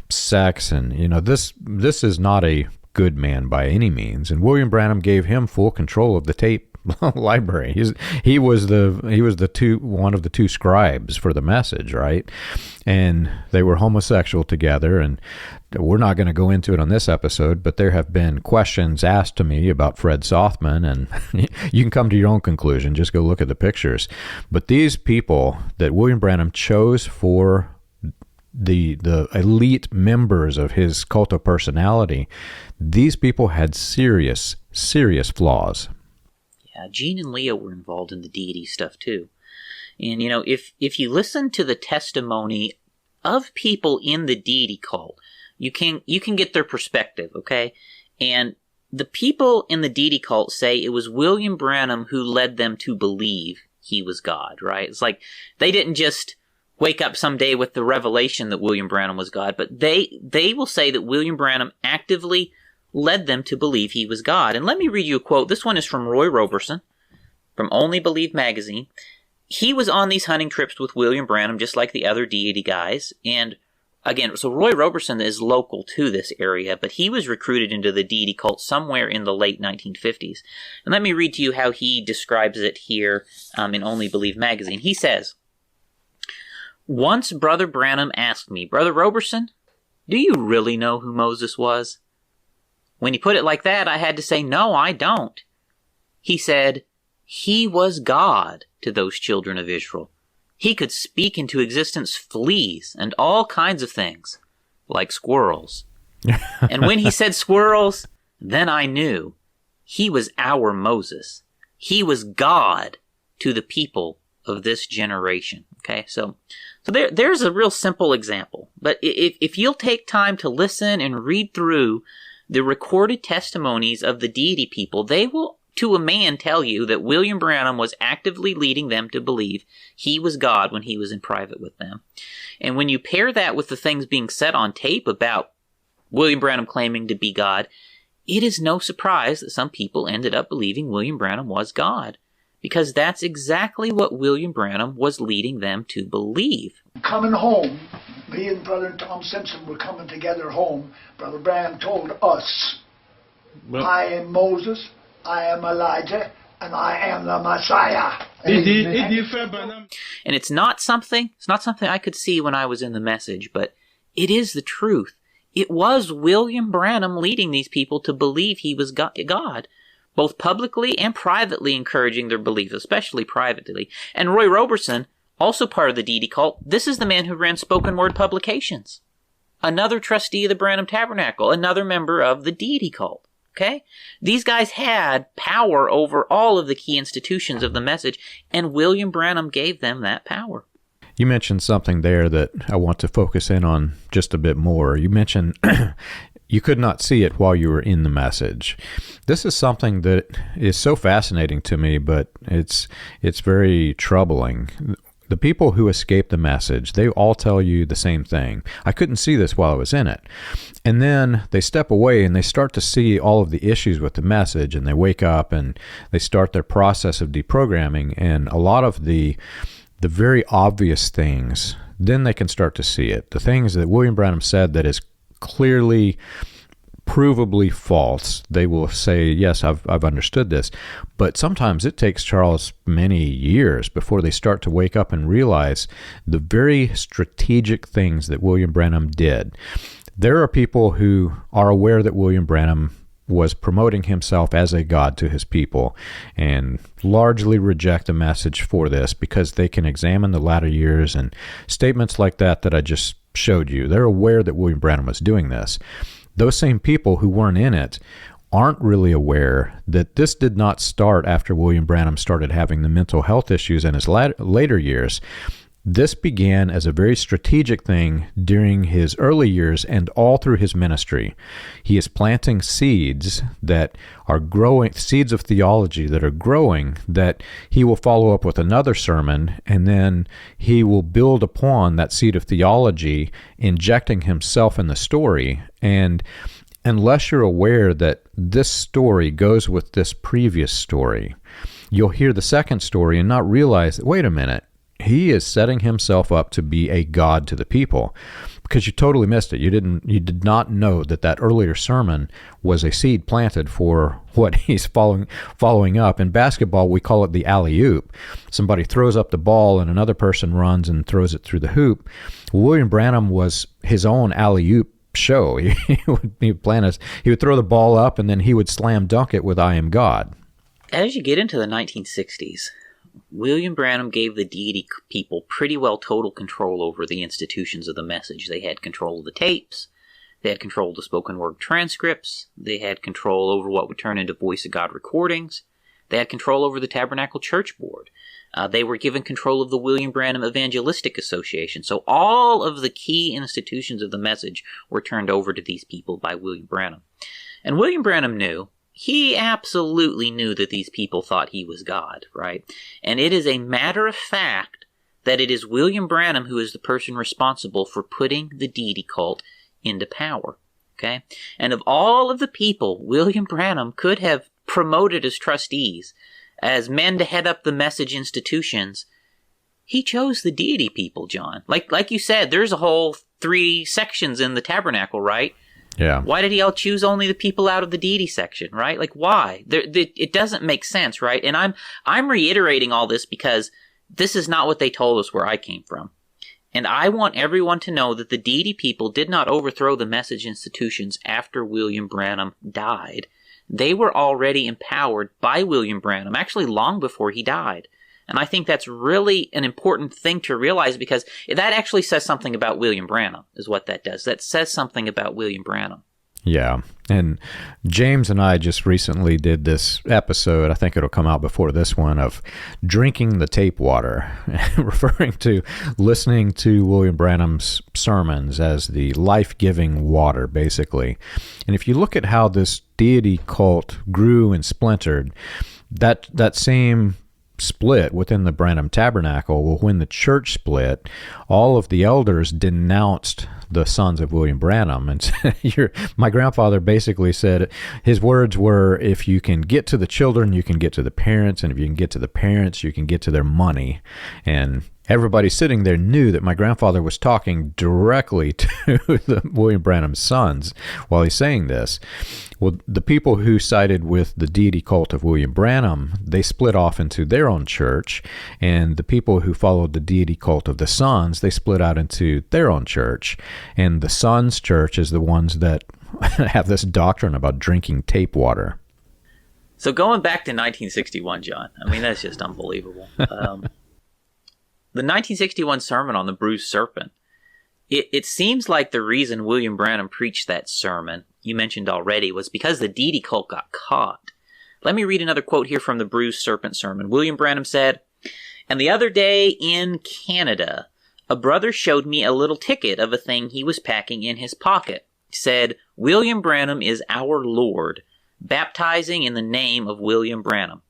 sex, and this is not a good man by any means. And William Branham gave him full control of the tape library. He was one of the two scribes for the message, right? And they were homosexual together, and we're not going to go into it on this episode, but there have been questions asked to me about Fred Sothman, and you can come to your own conclusion. Just go look at the pictures. But these people that William Branham chose for the elite members of his cult of personality, these people had serious flaws. Yeah, Gene and Leo were involved in the deity stuff too. And if you listen to the testimony of people in the deity cult, you can get their perspective, okay? And the people in the deity cult say it was William Branham who led them to believe he was God, right? It's like they didn't just wake up someday with the revelation that William Branham was God, but they will say that William Branham actively led them to believe he was God. And let me read you a quote. This one is from Roy Roberson from Only Believe magazine. He was on these hunting trips with William Branham, just like the other deity guys. And again, so Roy Roberson is local to this area, but he was recruited into the deity cult somewhere in the late 1950s. And let me read to you how he describes it here in Only Believe magazine. He says, "Once Brother Branham asked me, 'Brother Roberson, do you really know who Moses was?' When he put it like that, I had to say, 'No, I don't.' He said, 'He was God to those children of Israel. He could speak into existence fleas and all kinds of things, like squirrels.' And when he said squirrels, then I knew he was our Moses. He was God to the people of this generation." Okay, so there's a real simple example. But if you'll take time to listen and read through the recorded testimonies of the deity people, they will, to a man, tell you that William Branham was actively leading them to believe he was God when he was in private with them. And when you pair that with the things being said on tape about William Branham claiming to be God, it is no surprise that some people ended up believing William Branham was God, because that's exactly what William Branham was leading them to believe. Coming home, me and Brother Tom Simpson were coming together home. Brother Branham told us, "I am Moses, I am Elijah, and I am the Messiah." And it's not something I could see when I was in the message, but it is the truth. It was William Branham leading these people to believe he was God, both publicly and privately encouraging their belief, especially privately. And Roy Roberson, also part of the deity cult, this is the man who ran Spoken Word Publications, another trustee of the Branham Tabernacle, another member of the deity cult. Okay? These guys had power over all of the key institutions of the message, and William Branham gave them that power. You mentioned something there that I want to focus in on just a bit more. You mentioned you could not see it while you were in the message. This is something that is so fascinating to me, but it's very troubling. The people who escape the message, they all tell you the same thing. I couldn't see this while I was in it. And then they step away and they start to see all of the issues with the message, and they wake up and they start their process of deprogramming, and a lot of the very obvious things, then they can start to see it. The things that William Branham said that is clearly, provably false, they will say, yes, I've understood this. But sometimes it takes Charles many years before they start to wake up and realize the very strategic things that William Branham did. There are people who are aware that William Branham was promoting himself as a god to his people and largely reject the message for this because they can examine the latter years and statements like that I just showed you. They're aware that William Branham was doing this. Those same people who weren't in it aren't really aware that this did not start after William Branham started having the mental health issues in his later years. This began as a very strategic thing during his early years and all through his ministry. He is planting seeds that are growing, seeds of theology that are growing, that he will follow up with another sermon, and then he will build upon that seed of theology, injecting himself in the story. And unless you're aware that this story goes with this previous story, you'll hear the second story and not realize that, wait a minute, he is setting himself up to be a god to the people, because you totally missed it. You did not know that earlier sermon was a seed planted for what he's following up. In basketball, we call it the alley-oop. Somebody throws up the ball and another person runs and throws it through the hoop. William Branham was his own alley-oop show. He would throw the ball up and then he would slam dunk it with "I am God." As you get into the 1960s, William Branham gave the deity people pretty well total control over the institutions of the message. They had control of the tapes, they had control of the spoken word transcripts, they had control over what would turn into Voice of God recordings, they had control over the Tabernacle Church Board. They were given control of the William Branham Evangelistic Association. So all of the key institutions of the message were turned over to these people by William Branham. And William Branham knew, he absolutely knew that these people thought he was God, right? And it is a matter of fact that it is William Branham who is the person responsible for putting the deity cult into power, okay? And of all of the people William Branham could have promoted as trustees, as men to head up the message institutions, he chose the deity people, John. Like you said, there's a whole 3 sections in the tabernacle, right? Yeah. Why did he all choose only the people out of the deity section, right? Like, why? It doesn't make sense, right? And I'm reiterating all this because this is not what they told us where I came from. And I want everyone to know that the deity people did not overthrow the message institutions after William Branham died. They were already empowered by William Branham, actually long before he died. And I think that's really an important thing to realize, because that actually says something about William Branham, is what that does. That says something about William Branham. Yeah. And James and I just recently did this episode, I think it'll come out before this one, of drinking the tape water, referring to listening to William Branham's sermons as the life-giving water, basically. And if you look at how this deity cult grew and splintered, that same split within the Branham Tabernacle, well, when the church split, all of the elders denounced the sons of William Branham. And my grandfather basically said, his words were, if you can get to the children, you can get to the parents, and if you can get to the parents, you can get to their money. And everybody sitting there knew that my grandfather was talking directly to the William Branham sons while he's saying this. Well, the people who sided with the deity cult of William Branham, they split off into their own church, and the people who followed the deity cult of the sons, they split out into their own church. And the sons' church is the ones that have this doctrine about drinking tape water. So going back to 1961, John, I mean, that's just unbelievable. The 1961 sermon on the Bruised Serpent, it seems like the reason William Branham preached that sermon, you mentioned already, was because the deity cult got caught. Let me read another quote here from the Bruised Serpent sermon. William Branham said, "And the other day in Canada, a brother showed me a little ticket of a thing he was packing in his pocket. Said, 'William Branham is our Lord, baptizing in the name of William Branham.'"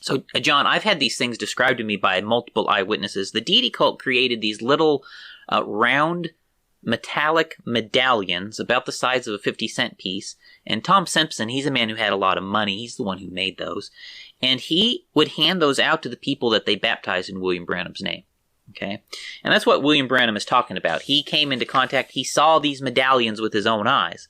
So, John, I've had these things described to me by multiple eyewitnesses. The deity cult created these little round metallic medallions about the size of a 50-cent piece. And Tom Simpson, he's a man who had a lot of money. He's the one who made those. And he would hand those out to the people that they baptized in William Branham's name. Okay? And that's what William Branham is talking about. He came into contact, he saw these medallions with his own eyes.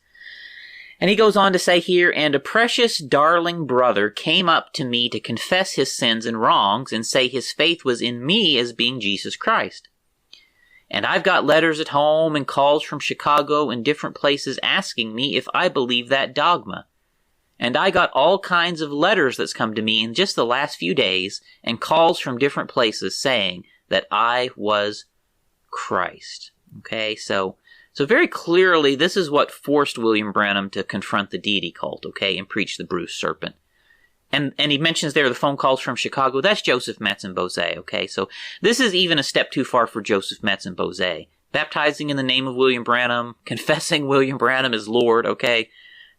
And he goes on to say here, "And a precious darling brother came up to me to confess his sins and wrongs and say his faith was in me as being Jesus Christ. And I've got letters at home and calls from Chicago and different places asking me if I believe that dogma. And I got all kinds of letters that's come to me in just the last few days and calls from different places saying that I was Christ." Okay, so very clearly, this is what forced William Branham to confront the deity cult, okay, and preach the Bruised Serpent. And he mentions there the phone calls from Chicago. That's Joseph Metz and Bozé, okay? So this is even a step too far for Joseph Metz and Bozé. Baptizing in the name of William Branham, confessing William Branham as Lord, okay?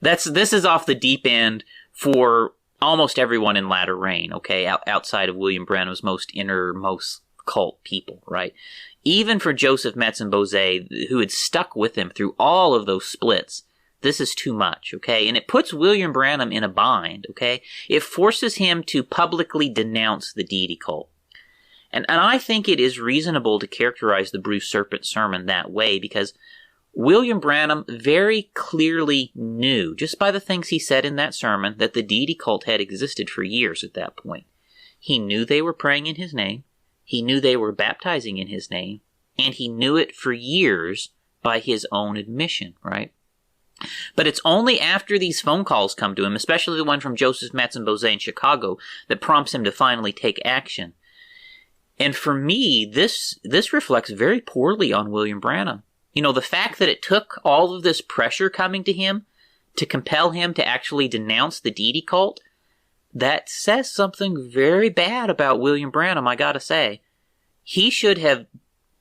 This is off the deep end for almost everyone in latter reign, okay? Outside of William Branham's most innermost cult people, right? Even for Joseph Metz and Bozé, who had stuck with him through all of those splits, this is too much, okay? And it puts William Branham in a bind, okay? It forces him to publicly denounce the deity cult. And I think it is reasonable to characterize the Bruised Serpent sermon that way, because William Branham very clearly knew, just by the things he said in that sermon, that the deity cult had existed for years at that point. He knew they were praying in his name, he knew they were baptizing in his name, and he knew it for years by his own admission, right? But it's only after these phone calls come to him, especially the one from Joseph Matson-Bozay in Chicago, that prompts him to finally take action. And for me, this reflects very poorly on William Branham. You know, the fact that it took all of this pressure coming to him to compel him to actually denounce the deity cult, that says something very bad about William Branham, I gotta say. He should have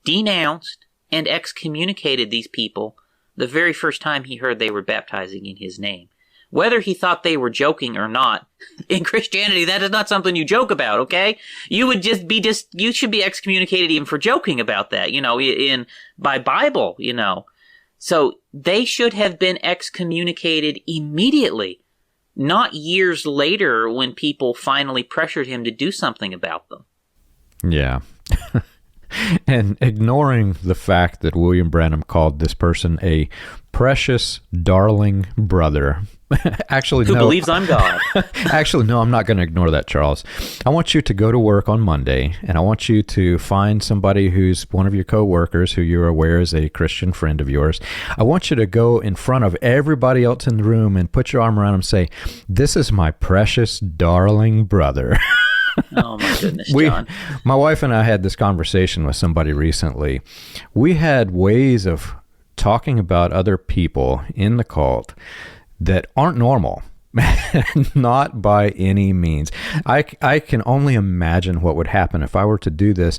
denounced and excommunicated these people the very first time he heard they were baptizing in his name. Whether he thought they were joking or not, in Christianity, that is not something you joke about, okay? You should be excommunicated even for joking about that, you know, by Bible, you know. So they should have been excommunicated immediately, not years later when people finally pressured him to do something about them. Yeah. And ignoring the fact that William Branham called this person a precious, darling brother. Actually, who no. believes I'm God. Actually, no, I'm not going to ignore that, Charles. I want you to go to work on Monday, and I want you to find somebody who's one of your coworkers who you're aware is a Christian friend of yours. I want you to go in front of everybody else in the room and put your arm around him and say, "This is my precious, darling brother." Oh, my goodness, John. My wife and I had this conversation with somebody recently. We had ways of talking about other people in the cult that aren't normal. Not by any means. I can only imagine what would happen if I were to do this.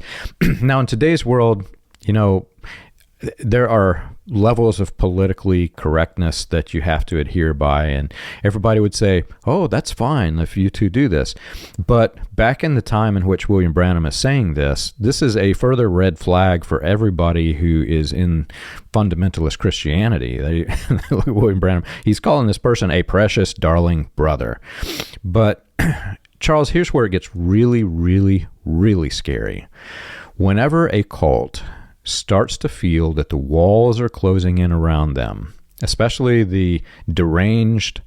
Now, in today's world, you know, there are levels of politically correctness that you have to adhere by, and everybody would say, oh, that's fine if you two do this. But back in the time in which William Branham is saying this is a further red flag for everybody who is in fundamentalist Christianity. William Branham, he's calling this person a precious, darling brother. But Charles, here's where it gets really, really, really scary. Whenever a cult starts to feel that the walls are closing in around them, especially the deranged,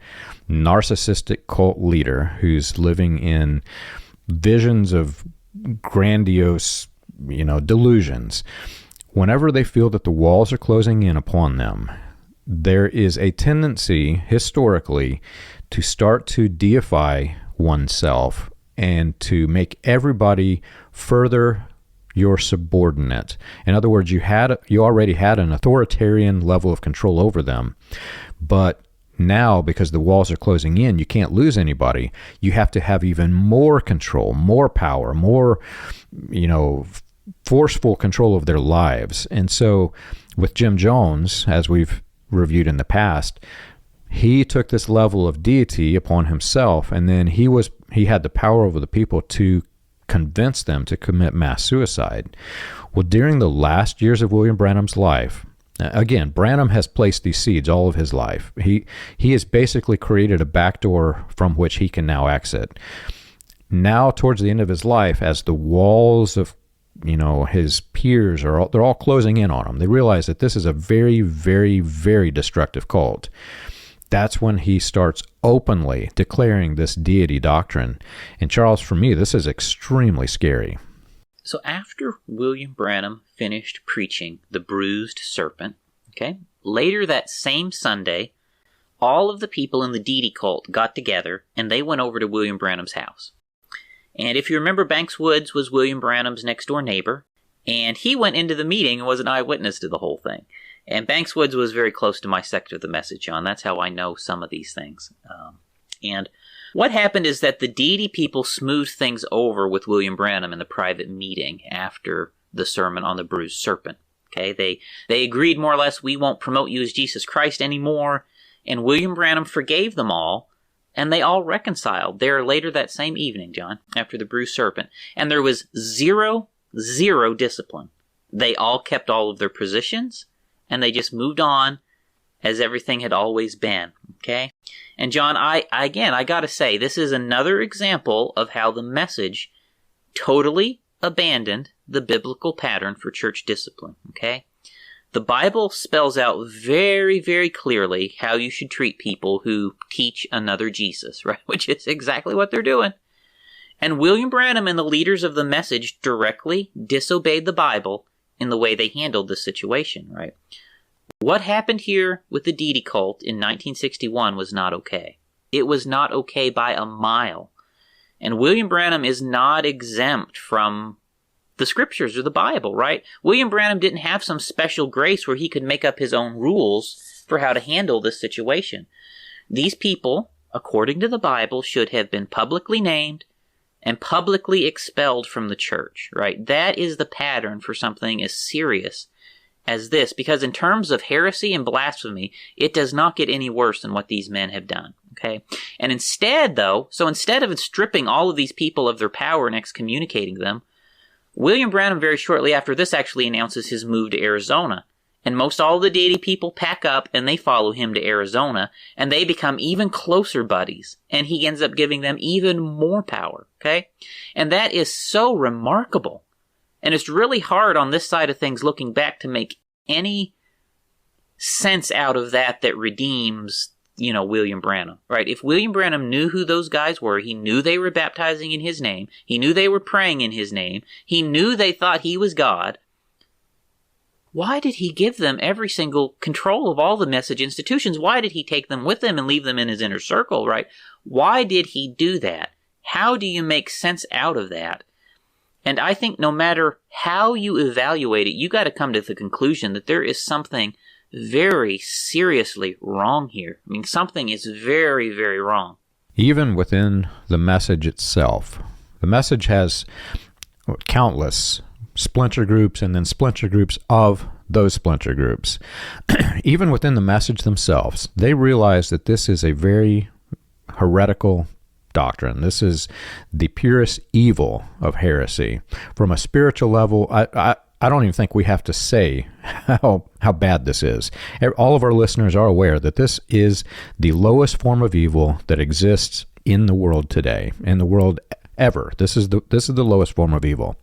narcissistic cult leader who's living in visions of grandiose, delusions. Whenever they feel that the walls are closing in upon them, there is a tendency, historically, to start to deify oneself and to make everybody further your subordinate. In other words, you already had an authoritarian level of control over them, but now, because the walls are closing in, you can't lose anybody. You have to have even more control, more power, more, forceful control of their lives. And so with Jim Jones, as we've reviewed in the past, he took this level of deity upon himself, and then he had the power over the people to convince them to commit mass suicide. Well, during the last years of William Branham's life, again, Branham has placed these seeds all of his life. He has basically created a backdoor from which he can now exit. Now, towards the end of his life, as the walls of his peers they're all closing in on him, they realize that this is a very, very, very destructive cult. That's when he starts openly declaring this deity doctrine. And Charles, for me, this is extremely scary. So after William Branham finished preaching the Bruised Serpent, later that same Sunday, all of the people in the deity cult got together and they went over to William Branham's house. And if you remember, Banks Woods was William Branham's next door neighbor, and he went into the meeting and was an eyewitness to the whole thing. And Banks Woods was very close to my sector of the message, John. That's how I know some of these things. And what happened is that the deity people smoothed things over with William Branham in the private meeting after the sermon on the Bruised Serpent. They agreed more or less, we won't promote you as Jesus Christ anymore. And William Branham forgave them all, and they all reconciled there later that same evening, John, after the Bruised Serpent. And there was zero discipline. They all kept all of their positions, and they just moved on as everything had always been, okay? And John, I gotta say, this is another example of how the message totally abandoned the biblical pattern for church discipline, okay? The Bible spells out very, very clearly how you should treat people who teach another Jesus, right? Which is exactly what they're doing. And William Branham and the leaders of the message directly disobeyed the Bible in the way they handled the situation, right? What happened here with the Deity Cult in 1961 was not okay. It was not okay by a mile. And William Branham is not exempt from the scriptures or the Bible, right? William Branham didn't have some special grace where he could make up his own rules for how to handle this situation. These people, according to the Bible, should have been publicly named and publicly expelled from the church, right? That is the pattern for something as serious as this, because in terms of heresy and blasphemy, it does not get any worse than what these men have done, okay? And instead, though, instead of stripping all of these people of their power and excommunicating them, William Branham very shortly after this actually announces his move to Arizona. And most all of the deity people pack up and they follow him to Arizona, and they become even closer buddies. And he ends up giving them even more power, okay? And that is so remarkable. And it's really hard on this side of things looking back to make any sense out of that redeems, William Branham, right? If William Branham knew who those guys were, he knew they were baptizing in his name, he knew they were praying in his name, he knew they thought he was God, why did he give them every single control of all the message institutions? Why did he take them with him and leave them in his inner circle, right? Why did he do that? How do you make sense out of that? And I think no matter how you evaluate it, you got to come to the conclusion that there is something very seriously wrong here. I mean, something is very, very wrong. Even within the message itself, the message has countless splinter groups and then splinter groups of those splinter groups. Even within the message themselves, they realize that this is a very heretical doctrine. This is the purest evil of heresy. From a spiritual level, I don't even think we have to say how bad this is. All of our listeners are aware that this is the lowest form of evil that exists in the world today, in the world ever. This is the lowest form of evil.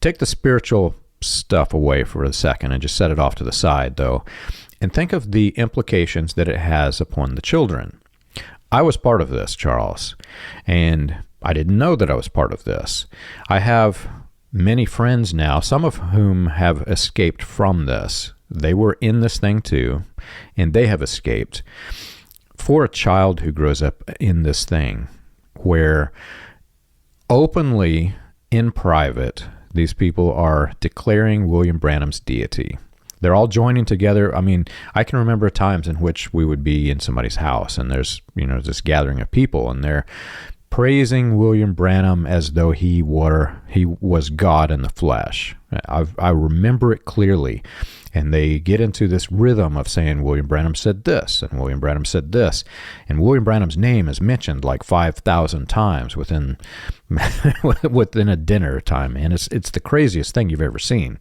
Take the spiritual stuff away for a second and just set it off to the side, though, and think of the implications that it has upon the children. I was part of this, Charles, and I didn't know that I was part of this. I have many friends now, some of whom have escaped from this. They were in this thing too, and they have escaped. For a child who grows up in this thing, where openly in private, these people are declaring William Branham's deity. They're all joining together. I mean, I can remember times in which we would be in somebody's house and there's, this gathering of people and they're praising William Branham as though he was God in the flesh. I remember it clearly. And they get into this rhythm of saying, William Branham said this, and William Branham said this. And William Branham's name is mentioned like 5,000 times within a dinner time. And it's the craziest thing you've ever seen.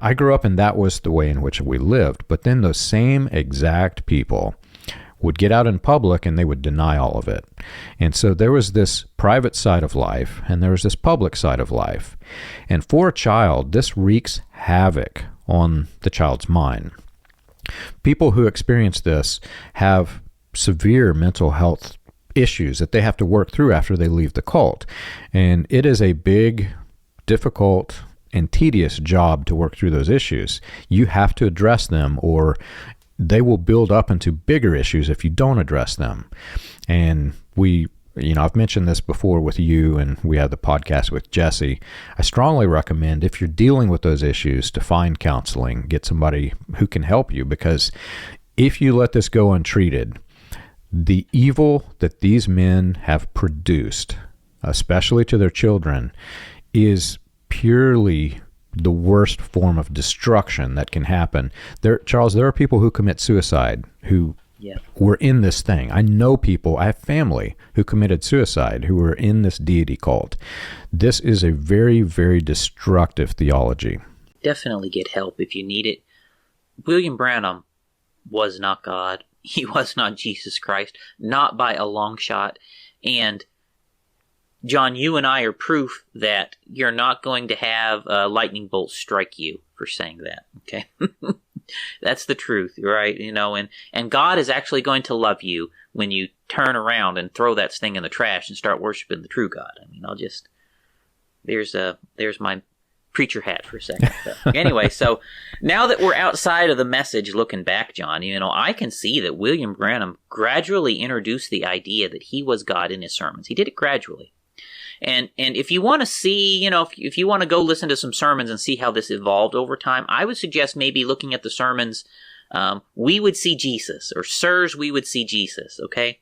I grew up and that was the way in which we lived. But then those same exact people would get out in public and they would deny all of it. And so there was this private side of life and there was this public side of life. And for a child, this wreaks havoc on the child's mind. People who experience this have severe mental health issues that they have to work through after they leave the cult. And it is a big, difficult, and tedious job to work through those issues. You have to address them or they will build up into bigger issues if you don't address them. And I've mentioned this before with you, and we had the podcast with Jesse. I strongly recommend, if you're dealing with those issues, to find counseling, get somebody who can help you, because if you let this go untreated, the evil that these men have produced, especially to their children, is purely the worst form of destruction that can happen. Charles, there are people who commit suicide who were in this thing. I know people, I have family who committed suicide who were in this deity cult. This is a very, very destructive theology. Definitely get help if you need it. William Branham was not God. He was not Jesus Christ, not by a long shot. And John, you and I are proof that you're not going to have a lightning bolt strike you for saying that, okay? That's the truth, right? And God is actually going to love you when you turn around and throw that thing in the trash and start worshiping the true God. I mean, there's my preacher hat for a second. So, anyway, so now that we're outside of the message looking back, John, I can see that William Branham gradually introduced the idea that he was God in his sermons. He did it gradually. And if you want to see, if you want to go listen to some sermons and see how this evolved over time, I would suggest maybe looking at the sermons, We Would See Jesus, or Sirs, We Would See Jesus, okay?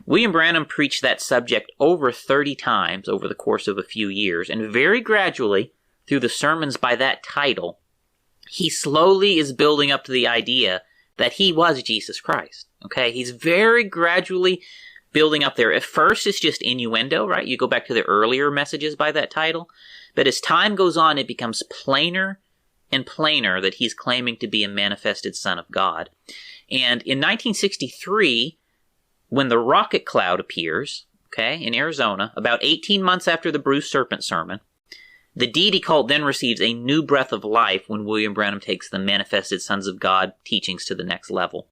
William Branham preached that subject over 30 times over the course of a few years, and very gradually, through the sermons by that title, he slowly is building up to the idea that he was Jesus Christ, okay? He's very gradually building up there. At first, it's just innuendo, right? You go back to the earlier messages by that title. But as time goes on, it becomes plainer and plainer that he's claiming to be a manifested Son of God. And in 1963, when the rocket cloud appears, okay, in Arizona, about 18 months after the Bruised Serpent sermon, the Deity Cult then receives a new breath of life when William Branham takes the manifested Sons of God teachings to the next level.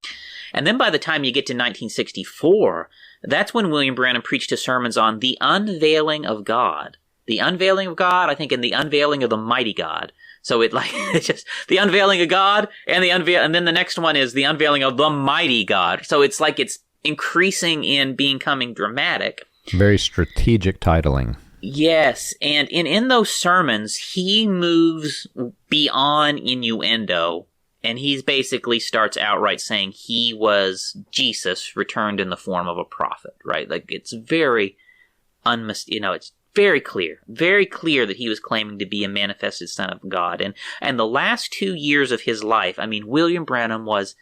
And then by the time you get to 1964, that's when William Branham preached his sermons on the unveiling of God. The unveiling of God, I think, and the unveiling of the mighty God. So it's just the unveiling of God and and then the next one is the unveiling of the mighty God. So it's like it's increasing in becoming dramatic. Very strategic titling. Yes, and in those sermons, he moves beyond innuendo, and he basically starts outright saying he was Jesus returned in the form of a prophet, right? Like, it's very it's very clear that he was claiming to be a manifested Son of God. And the last 2 years of his life, I mean, William Branham was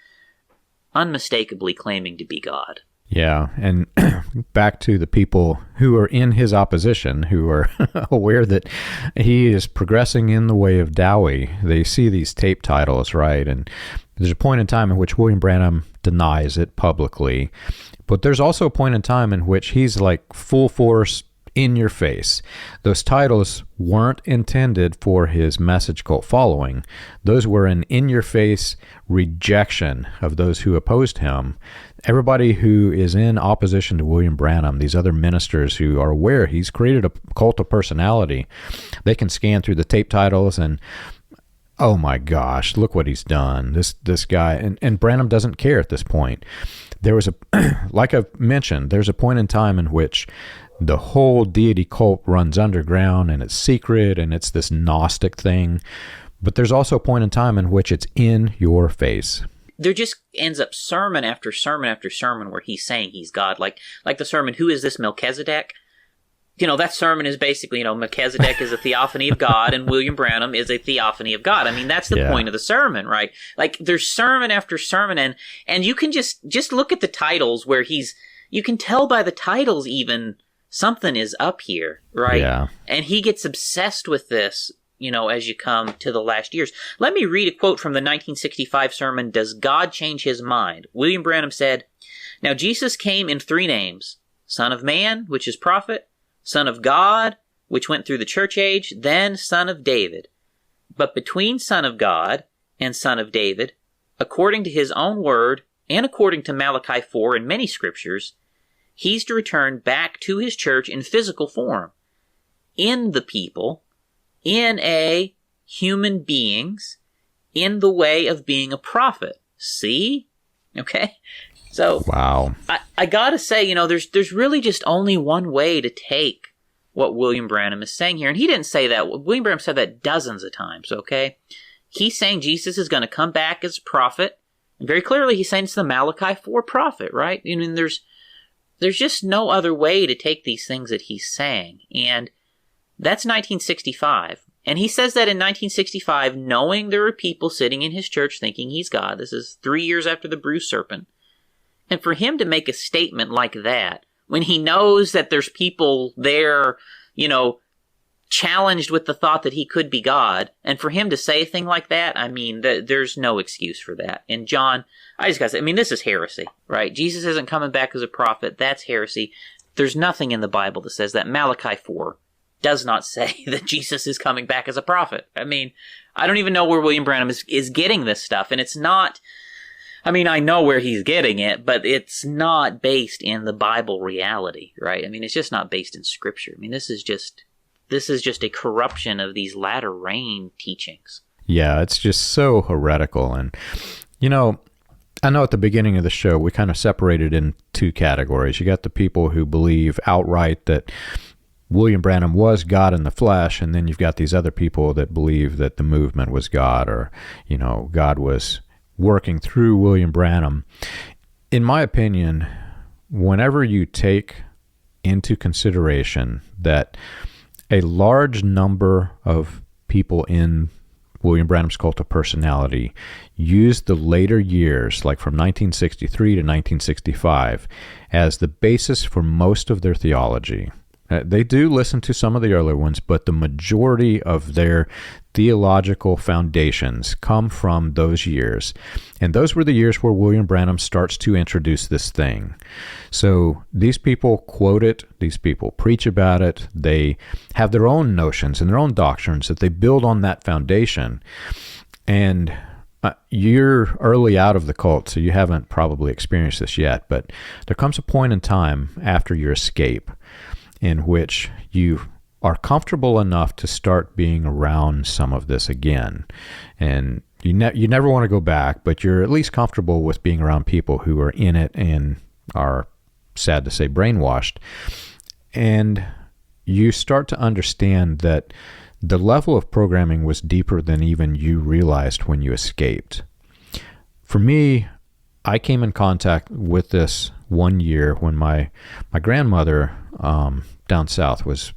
unmistakably claiming to be God. Yeah, and back to the people who are in his opposition, who are aware that he is progressing in the way of Dowie. They see these tape titles, right? And there's a point in time in which William Branham denies it publicly, but there's also a point in time in which he's like full force, in your face. Those titles weren't intended for his message cult following. Those were an in-your-face rejection of those who opposed him. Everybody who is in opposition to William Branham, these other ministers who are aware he's created a cult of personality, they can scan through the tape titles and, oh my gosh, look what he's done. This guy, and Branham doesn't care at this point. There was like I've mentioned, there's a point in time in which the whole deity cult runs underground and it's secret and it's this Gnostic thing. But there's also a point in time in which it's in your face. There just ends up sermon after sermon after sermon where he's saying he's God. Like the sermon, Who is this Melchizedek? That sermon is basically, Melchizedek is a theophany of God and William Branham is a theophany of God. I mean, that's the point of the sermon, right? Like, there's sermon after sermon, and you can just look at the titles where you can tell by the titles even something is up here, right? Yeah. And he gets obsessed with this, as you come to the last years. Let me read a quote from the 1965 sermon, Does God Change His Mind? William Branham said, Now Jesus came in 3 names, Son of Man, which is prophet, Son of God, which went through the church age, then Son of David. But between Son of God and Son of David, according to his own word, and according to Malachi 4 and many scriptures, he's to return back to his church in physical form, in the people, in a human beings, in the way of being a prophet. See? Okay? So, wow. I gotta say, there's really just only one way to take what William Branham is saying here. And he didn't say that. William Branham said that dozens of times, okay? He's saying Jesus is going to come back as a prophet. And very clearly, he's saying it's the Malachi 4 prophet, right? I mean, there's just no other way to take these things that he's saying. And that's 1965. And he says that in 1965, knowing there are people sitting in his church thinking he's God. This is 3 years after the Bruised Serpent. And for him to make a statement like that, when he knows that there's people there, challenged with the thought that he could be God. And for him to say a thing like that, I mean, there's no excuse for that. And John, I just got to say, I mean, this is heresy, right? Jesus isn't coming back as a prophet. That's heresy. There's nothing in the Bible that says that. Malachi 4 does not say that Jesus is coming back as a prophet. I mean, I don't even know where William Branham is getting this stuff. And it's not, I mean, I know where he's getting it, but it's not based in the Bible reality, right? I mean, it's just not based in Scripture. I mean, this is just a corruption of these latter rain teachings. Yeah, it's just so heretical. And, you know, I know at the beginning of the show, we kind of separated in two categories. You got the people who believe outright that William Branham was God in the flesh, and then you've got these other people that believe that the movement was God, or, you know, God was working through William Branham. In my opinion, whenever you take into consideration that a large number of people in William Branham's cult of personality used the later years, like from 1963 to 1965, as the basis for most of their theology. They do listen to some of the earlier ones, but the majority of their theological foundations come from those years. And those were the years where William Branham starts to introduce this thing. So these people quote it, these people preach about it, they have their own notions and their own doctrines that they build on that foundation. And you're early out of the cult, so you haven't probably experienced this yet, but there comes a point in time after your escape in which you are comfortable enough to start being around some of this again. And you never want to go back, but you're at least comfortable with being around people who are in it and are, sad to say, brainwashed. And you start to understand that the level of programming was deeper than even you realized when you escaped. For me, I came in contact with this one year when my grandmother down south was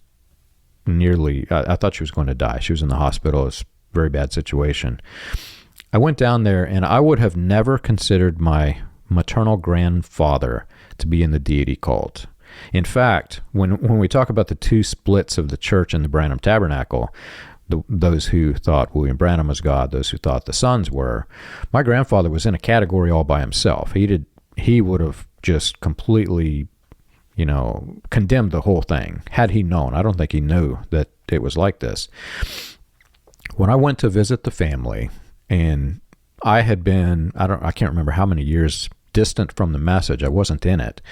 nearly, I thought she was going to die. She was in the hospital. It was a very bad situation. I went down there, and I would have never considered my maternal grandfather to be in the deity cult. In fact, when we talk about the two splits of the church and the Branham Tabernacle, those who thought William Branham was God, those who thought the sons were, my grandfather was in a category all by himself. He would have just completely, condemned the whole thing had he known. I don't think he knew that it was like this. When I went to visit the family, and I had been, I can't remember how many years distant from the message, I wasn't in it.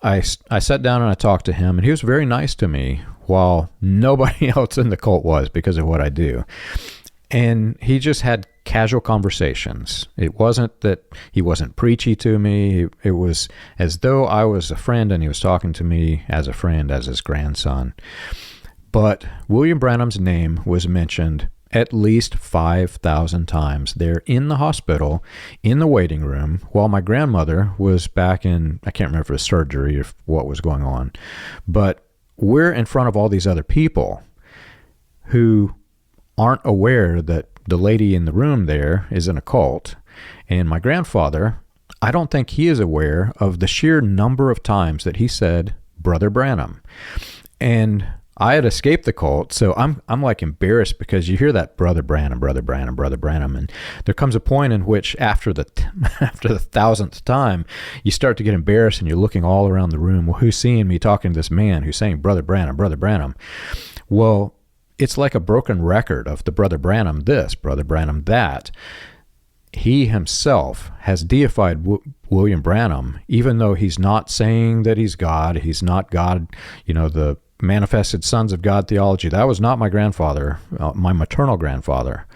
I sat down and I talked to him, and he was very nice to me, while nobody else in the cult was, because of what I do. And he just had casual conversations. It wasn't that he wasn't preachy to me. It was as though I was a friend and he was talking to me as a friend, as his grandson. But William Branham's name was mentioned at least 5,000 times there in the hospital, in the waiting room, while my grandmother was back in, I can't remember if it was surgery or what was going on. But we're in front of all these other people who aren't aware that the lady in the room there is in a cult. And my grandfather, I don't think he is aware of the sheer number of times that he said, Brother Branham. And I had escaped the cult, so I'm like embarrassed, because you hear that Brother Branham, Brother Branham, Brother Branham, and there comes a point in which after the 1,000th time, you start to get embarrassed, and you're looking all around the room. Well, who's seeing me talking to this man who's saying Brother Branham, Brother Branham? Well, it's like a broken record of the Brother Branham this, Brother Branham that. He himself has deified William Branham, even though he's not saying that he's God. He's not God, the manifested sons of God theology. That was not my grandfather, my maternal grandfather.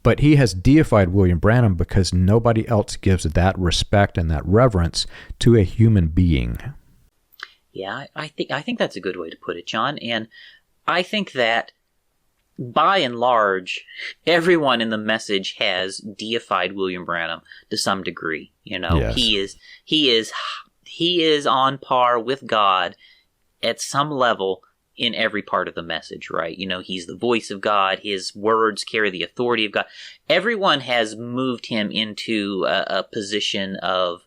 But he has deified William Branham because nobody else gives that respect and that reverence to a human being. Yeah, I think that's a good way to put it, John. And I think that by and large, everyone in the message has deified William Branham to some degree. Yes. He is on par with God at some level in every part of the message, right? He's the voice of God. His words carry the authority of God. Everyone has moved him into a position of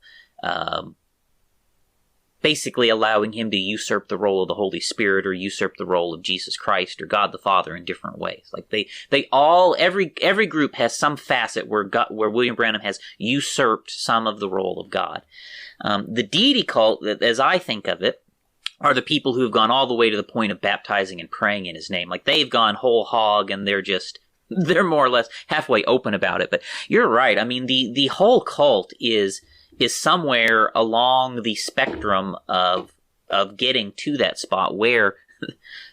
basically allowing him to usurp the role of the Holy Spirit or usurp the role of Jesus Christ or God the Father in different ways. Like they all, every group has some facet where William Branham has usurped some of the role of God. The deity cult, as I think of it, are the people who have gone all the way to the point of baptizing and praying in his name. Like they've gone whole hog and they're more or less halfway open about it. But you're right. I mean, the whole cult is somewhere along the spectrum of getting to that spot where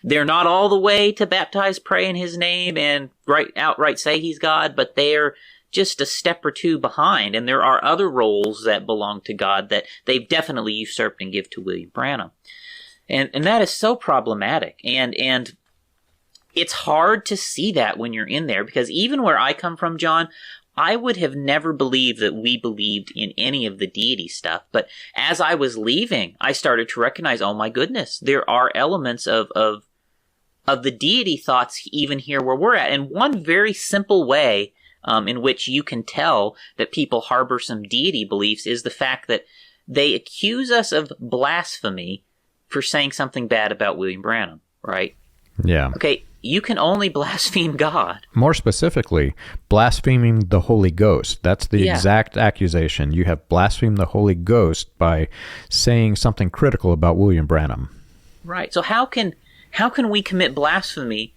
they're not all the way to baptize, pray in his name, and outright say he's God, but they're just a step or two behind. And there are other roles that belong to God that they've definitely usurped and give to William Branham. And that is so problematic. And it's hard to see that when you're in there, because even where I come from, John, I would have never believed that we believed in any of the deity stuff. But as I was leaving, I started to recognize, oh my goodness, there are elements of the deity thoughts even here where we're at. And one very simple way in which you can tell that people harbor some deity beliefs is the fact that they accuse us of blasphemy for saying something bad about William Branham, right? Yeah. Okay, you can only blaspheme God. More specifically, blaspheming the Holy Ghost. That's the exact accusation. You have blasphemed the Holy Ghost by saying something critical about William Branham. Right. So how can we commit blasphemy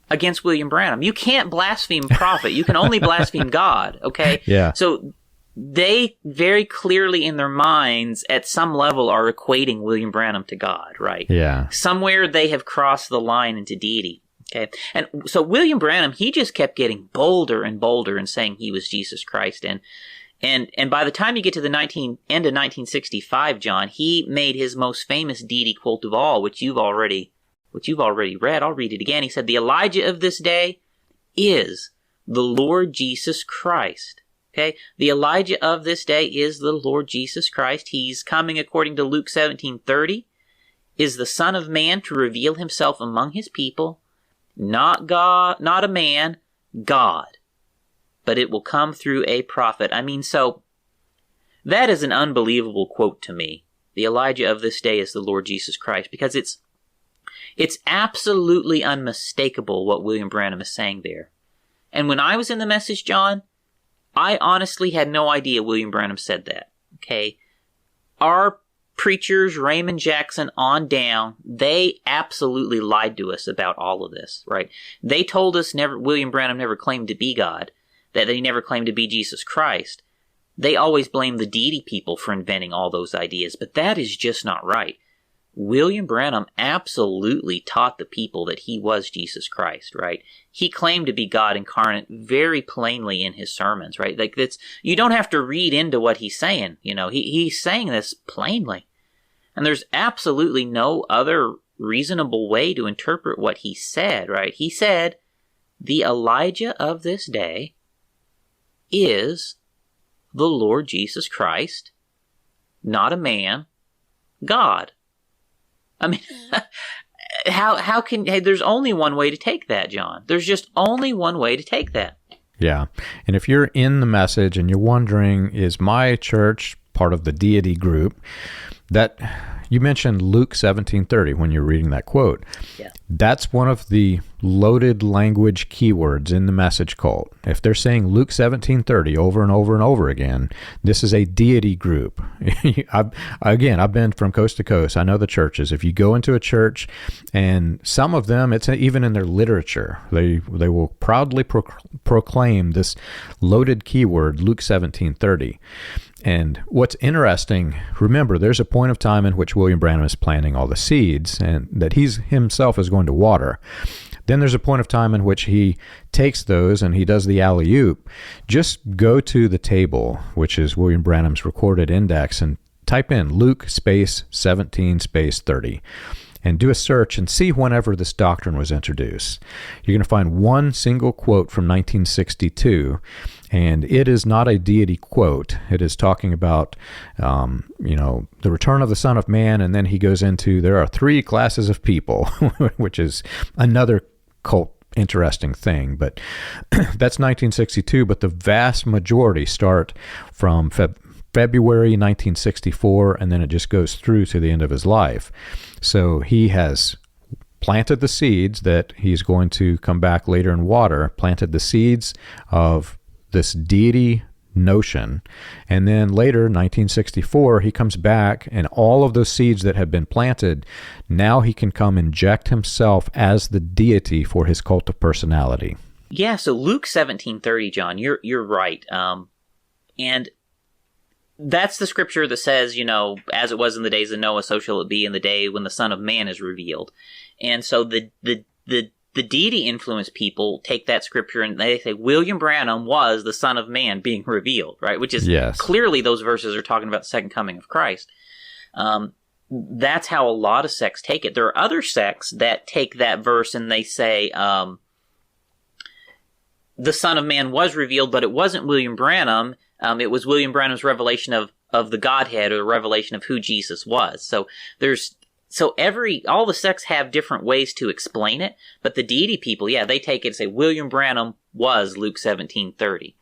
against William Branham? You can't blaspheme prophet. You can only blaspheme God, okay? Yeah. So they very clearly in their minds at some level are equating William Branham to God, right? Yeah. Somewhere they have crossed the line into deity. Okay. And so William Branham, he just kept getting bolder and bolder in saying he was Jesus Christ. And by the time you get to the end of 1965, John, he made his most famous deity quote of all, which you've already read. I'll read it again. He said, "The Elijah of this day is the Lord Jesus Christ." Okay, the Elijah of this day is the Lord Jesus Christ. He's coming, according to Luke 17:30, is the Son of Man to reveal himself among his people, not God, not a man, God. But it will come through a prophet. I mean, so that is an unbelievable quote to me. The Elijah of this day is the Lord Jesus Christ, because it's absolutely unmistakable what William Branham is saying there. And when I was in the message, John, I honestly had no idea William Branham said that, okay? Our preachers, Raymond Jackson on down, they absolutely lied to us about all of this, right? They told us William Branham never claimed to be God, that he never claimed to be Jesus Christ. They always blamed the deity people for inventing all those ideas, but that is just not right. William Branham absolutely taught the people that he was Jesus Christ, right? He claimed to be God incarnate very plainly in his sermons, right? Like you don't have to read into what he's saying, you know. He's saying this plainly. And there's absolutely no other reasonable way to interpret what he said, right? He said, "The Elijah of this day is the Lord Jesus Christ, not a man, God." I mean, how can... Hey, there's only one way to take that, John. There's just only one way to take that. Yeah. And if you're in the message and you're wondering, is my church part of the deity group, that you mentioned Luke 17:30 when you're reading that quote. Yeah. That's one of the loaded language keywords in the message cult. If they're saying Luke 17:30 over and over and over again, this is a deity group. I've been from coast to coast. I know the churches. If you go into a church, and some of them, it's even in their literature, they will proudly proclaim this loaded keyword, Luke 17:30. And what's interesting, remember, there's a point of time in which William Branham is planting all the seeds and that he's himself is going to water. Then there's a point of time in which he takes those and he does the alley-oop. Just go to the table, which is William Branham's recorded index, and type in Luke space 17 space 30. And do a search and see whenever this doctrine was introduced. You're going to find one single quote from 1962, and it is not a deity quote. It is talking about, the return of the Son of Man, and then he goes into there are three classes of people, which is another cult interesting thing. But that's 1962, but the vast majority start from February 1964, and then it just goes through to the end of his life. So he has planted the seeds that he's going to come back later in water, planted the seeds of this deity notion, and then later, 1964, he comes back, and all of those seeds that have been planted, now he can come inject himself as the deity for his cult of personality. Yeah, so Luke 17:30, John, you're right. And that's the scripture that says, as it was in the days of Noah, so shall it be in the day when the Son of Man is revealed. And so the deity influenced people take that scripture and they say William Branham was the Son of Man being revealed, right? Which is clearly those verses are talking about the second coming of Christ. That's how a lot of sects take it. There are other sects that take that verse and they say the Son of Man was revealed, but it wasn't William Branham. It was William Branham's revelation of the Godhead, or the revelation of who Jesus was. So all the sects have different ways to explain it, but the deity people, they take it and say William Branham was Luke 17:30.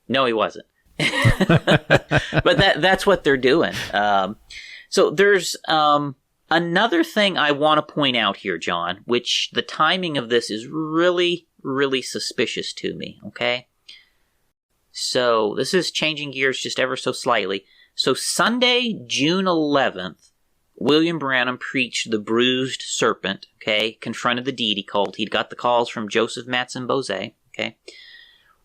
No, he wasn't. But that's what they're doing. So there's another thing I want to point out here, John, which the timing of this is really, really suspicious to me, okay? So this is changing gears just ever so slightly. So Sunday, June 11th, William Branham preached the Bruised Serpent, okay, confronted the deity cult. He'd got the calls from Joseph Matson Bose, okay.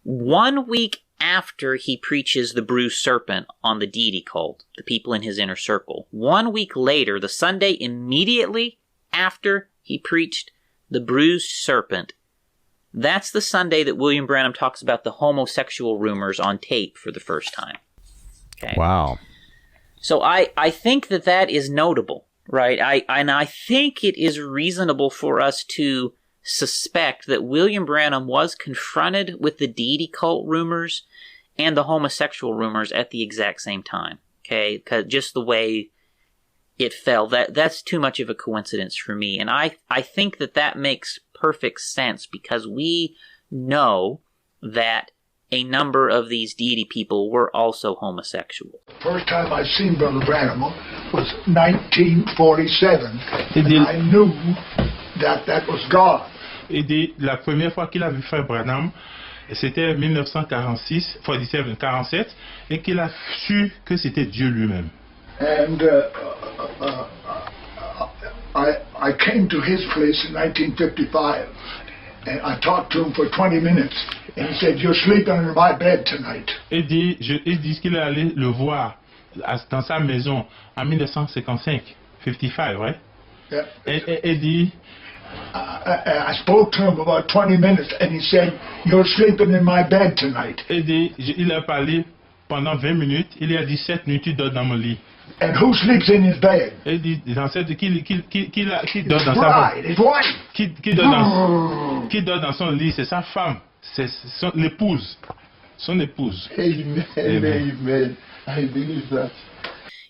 1 week after he preaches the Bruised Serpent on the deity cult, the people in his inner circle, 1 week later, the Sunday immediately after he preached the Bruised Serpent, that's the Sunday that William Branham talks about the homosexual rumors on tape for the first time. Okay. Wow. So I think that is notable, right? I think it is reasonable for us to suspect that William Branham was confronted with the deity cult rumors and the homosexual rumors at the exact same time. Okay, because just the way it fell, that's too much of a coincidence for me, and I think that makes perfect sense because we know that a number of these deity people were also homosexual. The first time I seen Brother Branham was 1947, and I knew that was God. Et la première fois qu'il a vu Frère Branham, c'était 1946, 47, et qu'il a su que c'était Dieu lui-même. And I came to his place in 1955, and I talked to him for 20 minutes, and he said, "You're sleeping under my bed tonight." Il dit qu'il est allé le voir dans sa maison en 1955, 55, right? Yeah. Et dit, I spoke to him about 20 minutes, and he said, "You're sleeping in my bed tonight." Il a parlé pendant 20 minutes, il a dit 7 nuits, tu dors dans mon lit. And who sleeps in his bed? Il dit, qui dort dans sa his wife. Qui dort dans son lit, c'est sa femme, c'est l'épouse, son épouse. Amen, amen. I believe that.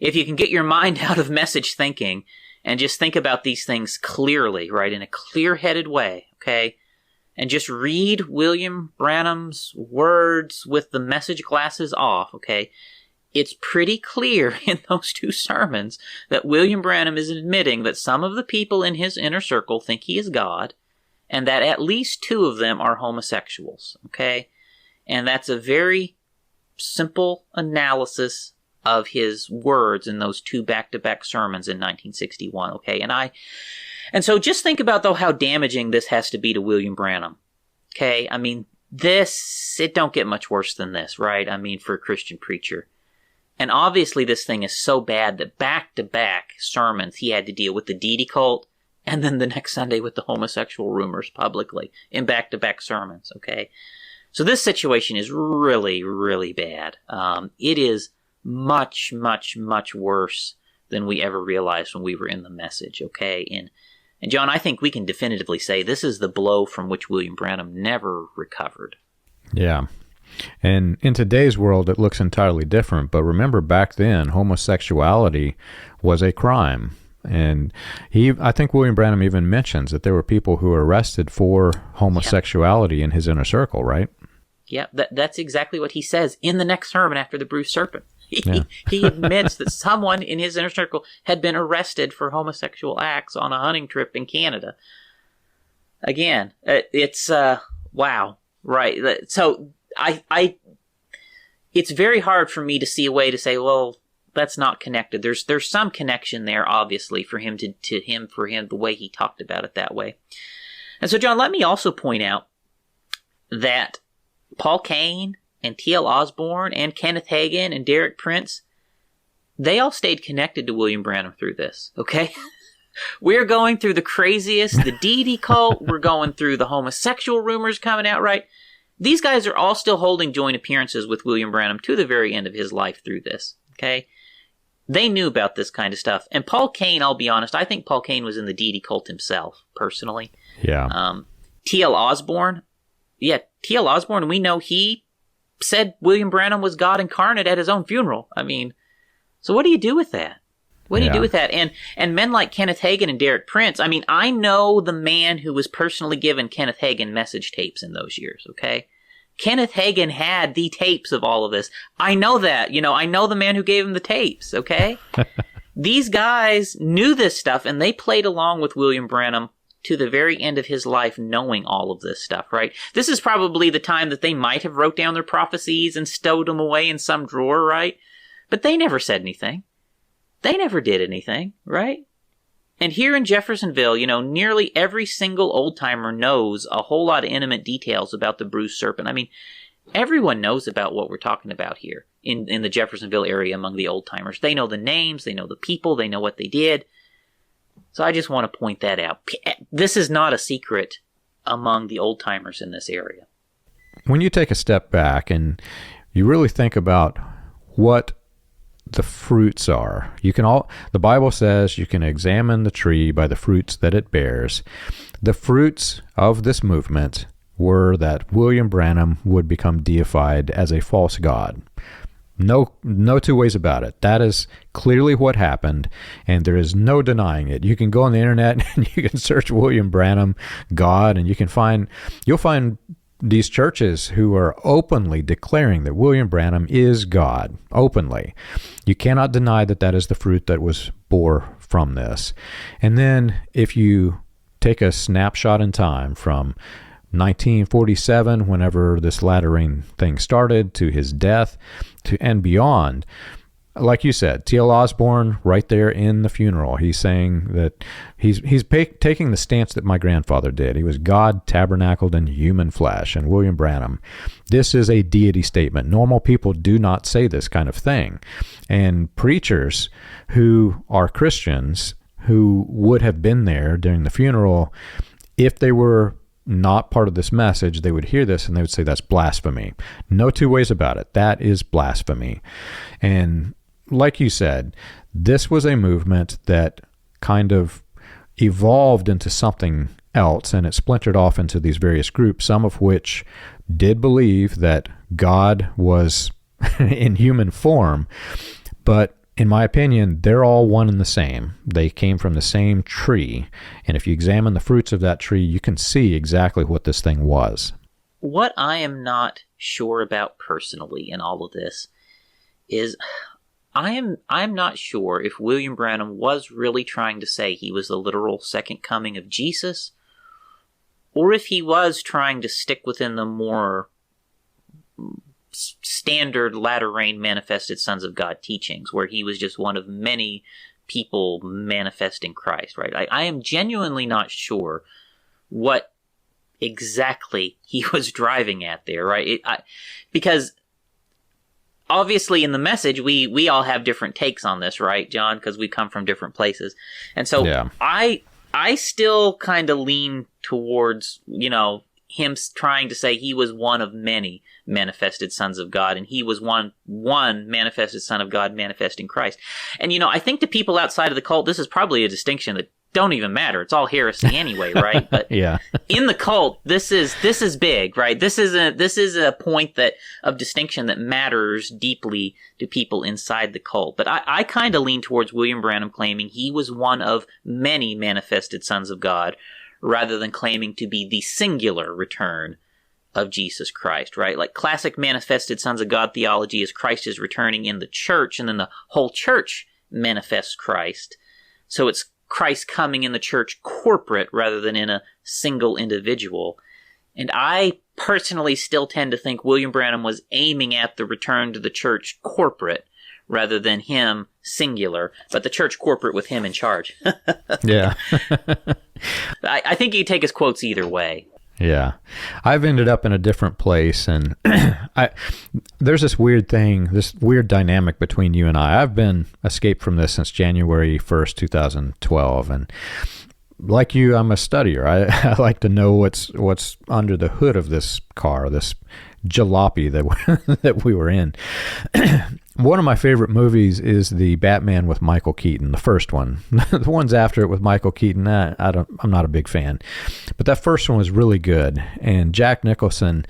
If you can get your mind out of message thinking and just think about these things clearly, right, in a clear-headed way, okay, and just read William Branham's words with the message glasses off, okay, it's pretty clear in those two sermons that William Branham is admitting that some of the people in his inner circle think he is God, and that at least 2 of them are homosexuals, okay? And that's a very simple analysis of his words in those 2 back-to-back sermons in 1961, okay? And so just think about, though, how damaging this has to be to William Branham, okay? I mean, it don't get much worse than this, right? I mean, for a Christian preacher. And obviously this thing is so bad that back-to-back sermons he had to deal with the deity cult and then the next Sunday with the homosexual rumors publicly in back-to-back sermons, okay? So this situation is really, really bad. It is much, much, much worse than we ever realized when we were in the message, okay? And John, I think we can definitively say this is the blow from which William Branham never recovered. Yeah. And in today's world, it looks entirely different. But remember, back then, homosexuality was a crime. And I think William Branham even mentions that there were people who were arrested for homosexuality in his inner circle, right? Yeah, that's exactly what he says in the next sermon after the Bruised Serpent. He admits that someone in his inner circle had been arrested for homosexual acts on a hunting trip in Canada. Again, it's wow, right? So it's very hard for me to see a way to say, well, that's not connected. There's some connection there, obviously, for him the way he talked about it that way. And so, John, let me also point out that Paul Cain and T.L. Osborne and Kenneth Hagin and Derek Prince, they all stayed connected to William Branham through this, okay? We're going through the craziest, the deity cult. We're going through the homosexual rumors coming out, right? These guys are all still holding joint appearances with William Branham to the very end of his life through this, okay? They knew about this kind of stuff. And Paul Cain, I'll be honest, I think Paul Cain was in the deity cult himself, personally. Yeah. T.L. Osborne, we know he said William Branham was God incarnate at his own funeral. I mean, so what do you do with that? What do you do with that? And men like Kenneth Hagin and Derek Prince, I mean, I know the man who was personally given Kenneth Hagin message tapes in those years, okay? Kenneth Hagin had the tapes of all of this. I know that. I know the man who gave him the tapes, okay? These guys knew this stuff, and they played along with William Branham to the very end of his life knowing all of this stuff, right? This is probably the time that they might have wrote down their prophecies and stowed them away in some drawer, right? But they never said anything. They never did anything, right? And here in Jeffersonville, nearly every single old-timer knows a whole lot of intimate details about the Bruised Serpent. I mean, everyone knows about what we're talking about here in the Jeffersonville area among the old-timers. They know the names, they know the people, they know what they did. So I just want to point that out. This is not a secret among the old-timers in this area. When you take a step back and you really think about what the fruits are, the Bible says you can examine the tree by the fruits that it bears. The fruits of this movement were that William Branham would become deified as a false god. No two ways about it. That is clearly what happened, and there is no denying it. You can go on the internet and you can search William Branham God, and you'll find these churches who are openly declaring that William Branham is God, openly. You cannot deny that is the fruit that was bore from this. And then if you take a snapshot in time from 1947, whenever this latter rain thing started, to his death, and beyond, like you said, T.L. Osborne, right there in the funeral, he's saying that he's taking the stance that my grandfather did. He was God tabernacled in human flesh. And William Branham, this is a deity statement. Normal people do not say this kind of thing. And preachers who are Christians, who would have been there during the funeral, if they were not part of this message, they would hear this and they would say that's blasphemy. No two ways about it. That is blasphemy. And like you said, this was a movement that kind of evolved into something else, and it splintered off into these various groups, some of which did believe that God was in human form. But in my opinion, they're all one and the same. They came from the same tree. And if you examine the fruits of that tree, you can see exactly what this thing was. What I am not sure about personally in all of this is I'm not sure if William Branham was really trying to say he was the literal second coming of Jesus, or if he was trying to stick within the more standard latter-rain manifested sons of God teachings, where he was just one of many people manifesting Christ, right? I am genuinely not sure what exactly he was driving at there, right? Because obviously in the message, we all have different takes on this, right, John? Because we come from different places. And so yeah. I still kind of lean towards, him trying to say he was one of many manifested sons of God, and he was one manifested son of God manifesting Christ. And, I think to people outside of the cult, this is probably a distinction that don't even matter. It's all heresy anyway, right? But yeah. In the cult, this is big, right? This is a point of distinction that matters deeply to people inside the cult. But I kind of lean towards William Branham claiming he was one of many manifested sons of God, rather than claiming to be the singular return of Jesus Christ, right? Like classic manifested sons of God theology is Christ is returning in the church, and then the whole church manifests Christ. So it's Christ coming in the church corporate rather than in a single individual. And I personally still tend to think William Branham was aiming at the return to the church corporate rather than him singular, but the church corporate with him in charge. Yeah. I think you can take his quotes either way. Yeah. I've ended up in a different place, and there's this weird thing, this weird dynamic between you and I. I've been escaped from this since January 1st, 2012, and like you, I'm a studier. I like to know what's under the hood of this car, this jalopy that we were in. One of my favorite movies is the Batman with Michael Keaton, the first one. The ones after it with Michael Keaton, I'm not a big fan. But that first one was really good. And Jack Nicholson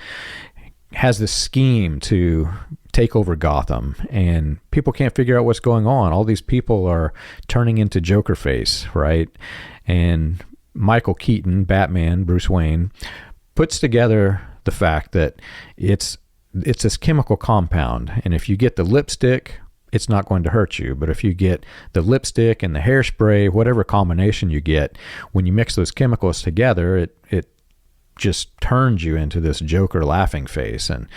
has this scheme to take over Gotham, and people can't figure out what's going on. All these people are turning into Joker face, right? And Michael Keaton, Batman, Bruce Wayne, puts together the fact that it's this chemical compound, and if you get the lipstick, it's not going to hurt you. But if you get the lipstick and the hairspray, whatever combination you get, when you mix those chemicals together, it just turns you into this Joker laughing face, and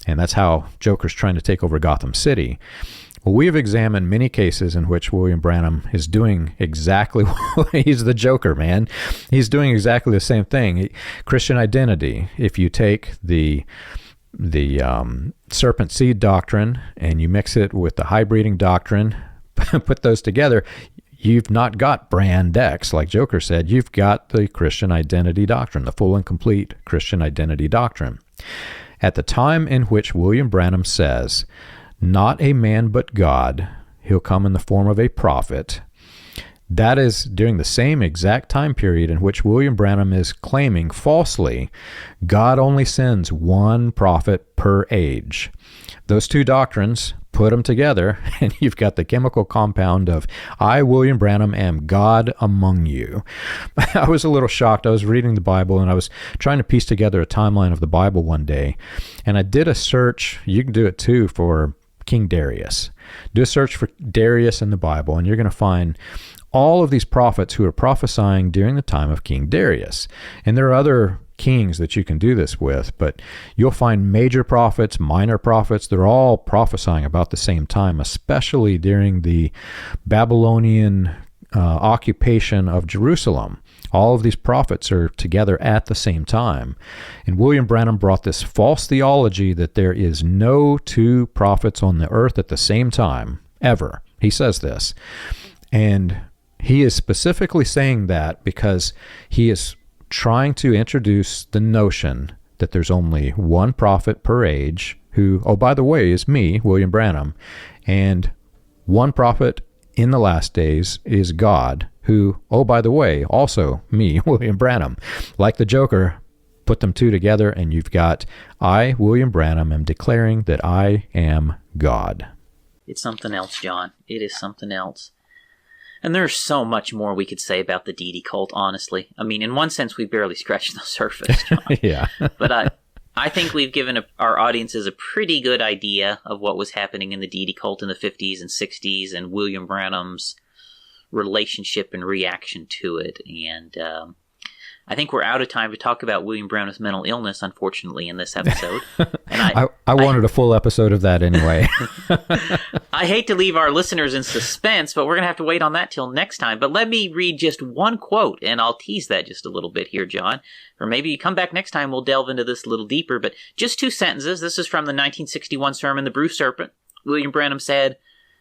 that's how Joker's trying to take over Gotham City. Well, we have examined many cases in which William Branham is doing exactly what he's the Joker, man. He's doing exactly the same thing. Christian identity. If you take the serpent seed doctrine and you mix it with the high breeding doctrine, put those together, you've not got Brand X, like Joker said. You've got the Christian identity doctrine, the full and complete Christian identity doctrine. At the time in which William Branham says, "Not a man but God, he'll come in the form of a prophet," that is during the same exact time period in which William Branham is claiming falsely God only sends one prophet per age. Those two doctrines, put them together, and you've got the chemical compound of I, William Branham, am God among you. I was a little shocked. I was reading the Bible, and I was trying to piece together a timeline of the Bible one day, and I did a search. You can do it too for King Darius. Do a search for Darius in the Bible, and you're going to find all of these prophets who are prophesying during the time of King Darius. And there are other kings that you can do this with, but you'll find major prophets, minor prophets. They're all prophesying about the same time, especially during the Babylonian occupation of Jerusalem. All of these prophets are together at the same time. And William Branham brought this false theology that there is no two prophets on the earth at the same time, ever. He says this. And he is specifically saying that because he is trying to introduce the notion that there's only one prophet per age who, oh, by the way, is me, William Branham, and one prophet in the last days is God, who, oh, by the way, also me, William Branham. Like the Joker, put them two together, and you've got, I, William Branham, am declaring that I am God. It's something else, John. It is something else. And there's so much more we could say about the Deity cult, honestly. I mean, in one sense, we barely scratched the surface, John. Yeah. But I think we've given our audiences a pretty good idea of what was happening in the Deity cult in the 50s and 60s and William Branham's relationship and reaction to it. And I think we're out of time to talk about William Branham's mental illness, unfortunately, in this episode. And I wanted a full episode of that anyway. I hate to leave our listeners in suspense, but we're going to have to wait on that till next time. But let me read just one quote, and I'll tease that just a little bit here, John. Or maybe you come back next time, we'll delve into this a little deeper. But just two sentences. This is from the 1961 sermon, The Bruised Serpent. William Branham said,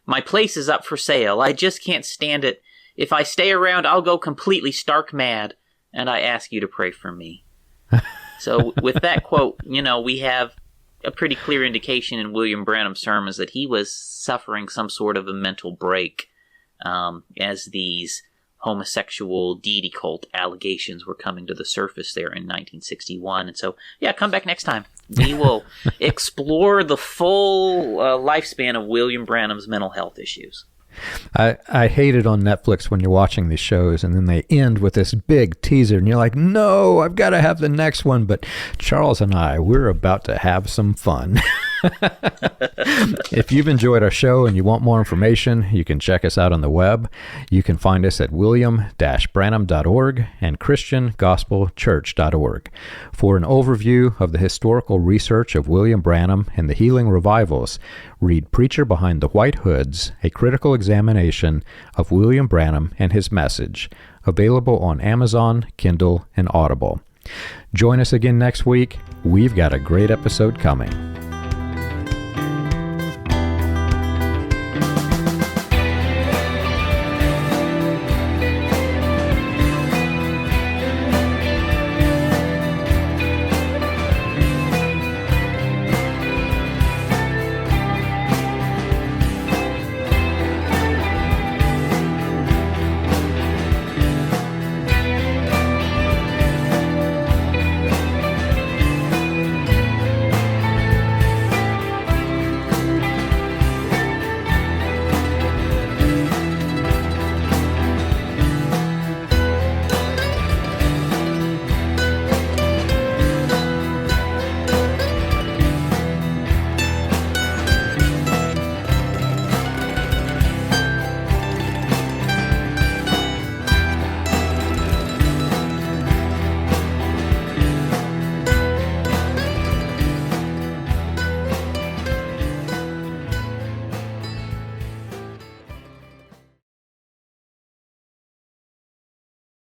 "My place is up for sale. I just can't stand it. If I stay around, I'll go completely stark mad. And I ask you to pray for me." So with that quote, we have a pretty clear indication in William Branham's sermons that he was suffering some sort of a mental break as these homosexual deity cult allegations were coming to the surface there in 1961. And so, yeah, come back next time. We will explore the full lifespan of William Branham's mental health issues. I hate it on Netflix when you're watching these shows and then they end with this big teaser and you're like, no, I've got to have the next one. But Charles and we're about to have some fun. If you've enjoyed our show and you want more information, you can check us out on the web. You can find us at william-branham.org and christiangospelchurch.org. For an overview of the historical research of William Branham and the healing revivals, read Preacher Behind the White Hoods, a critical examination of William Branham and his message, available on Amazon, Kindle, and Audible. Join us again next week. We've got a great episode coming.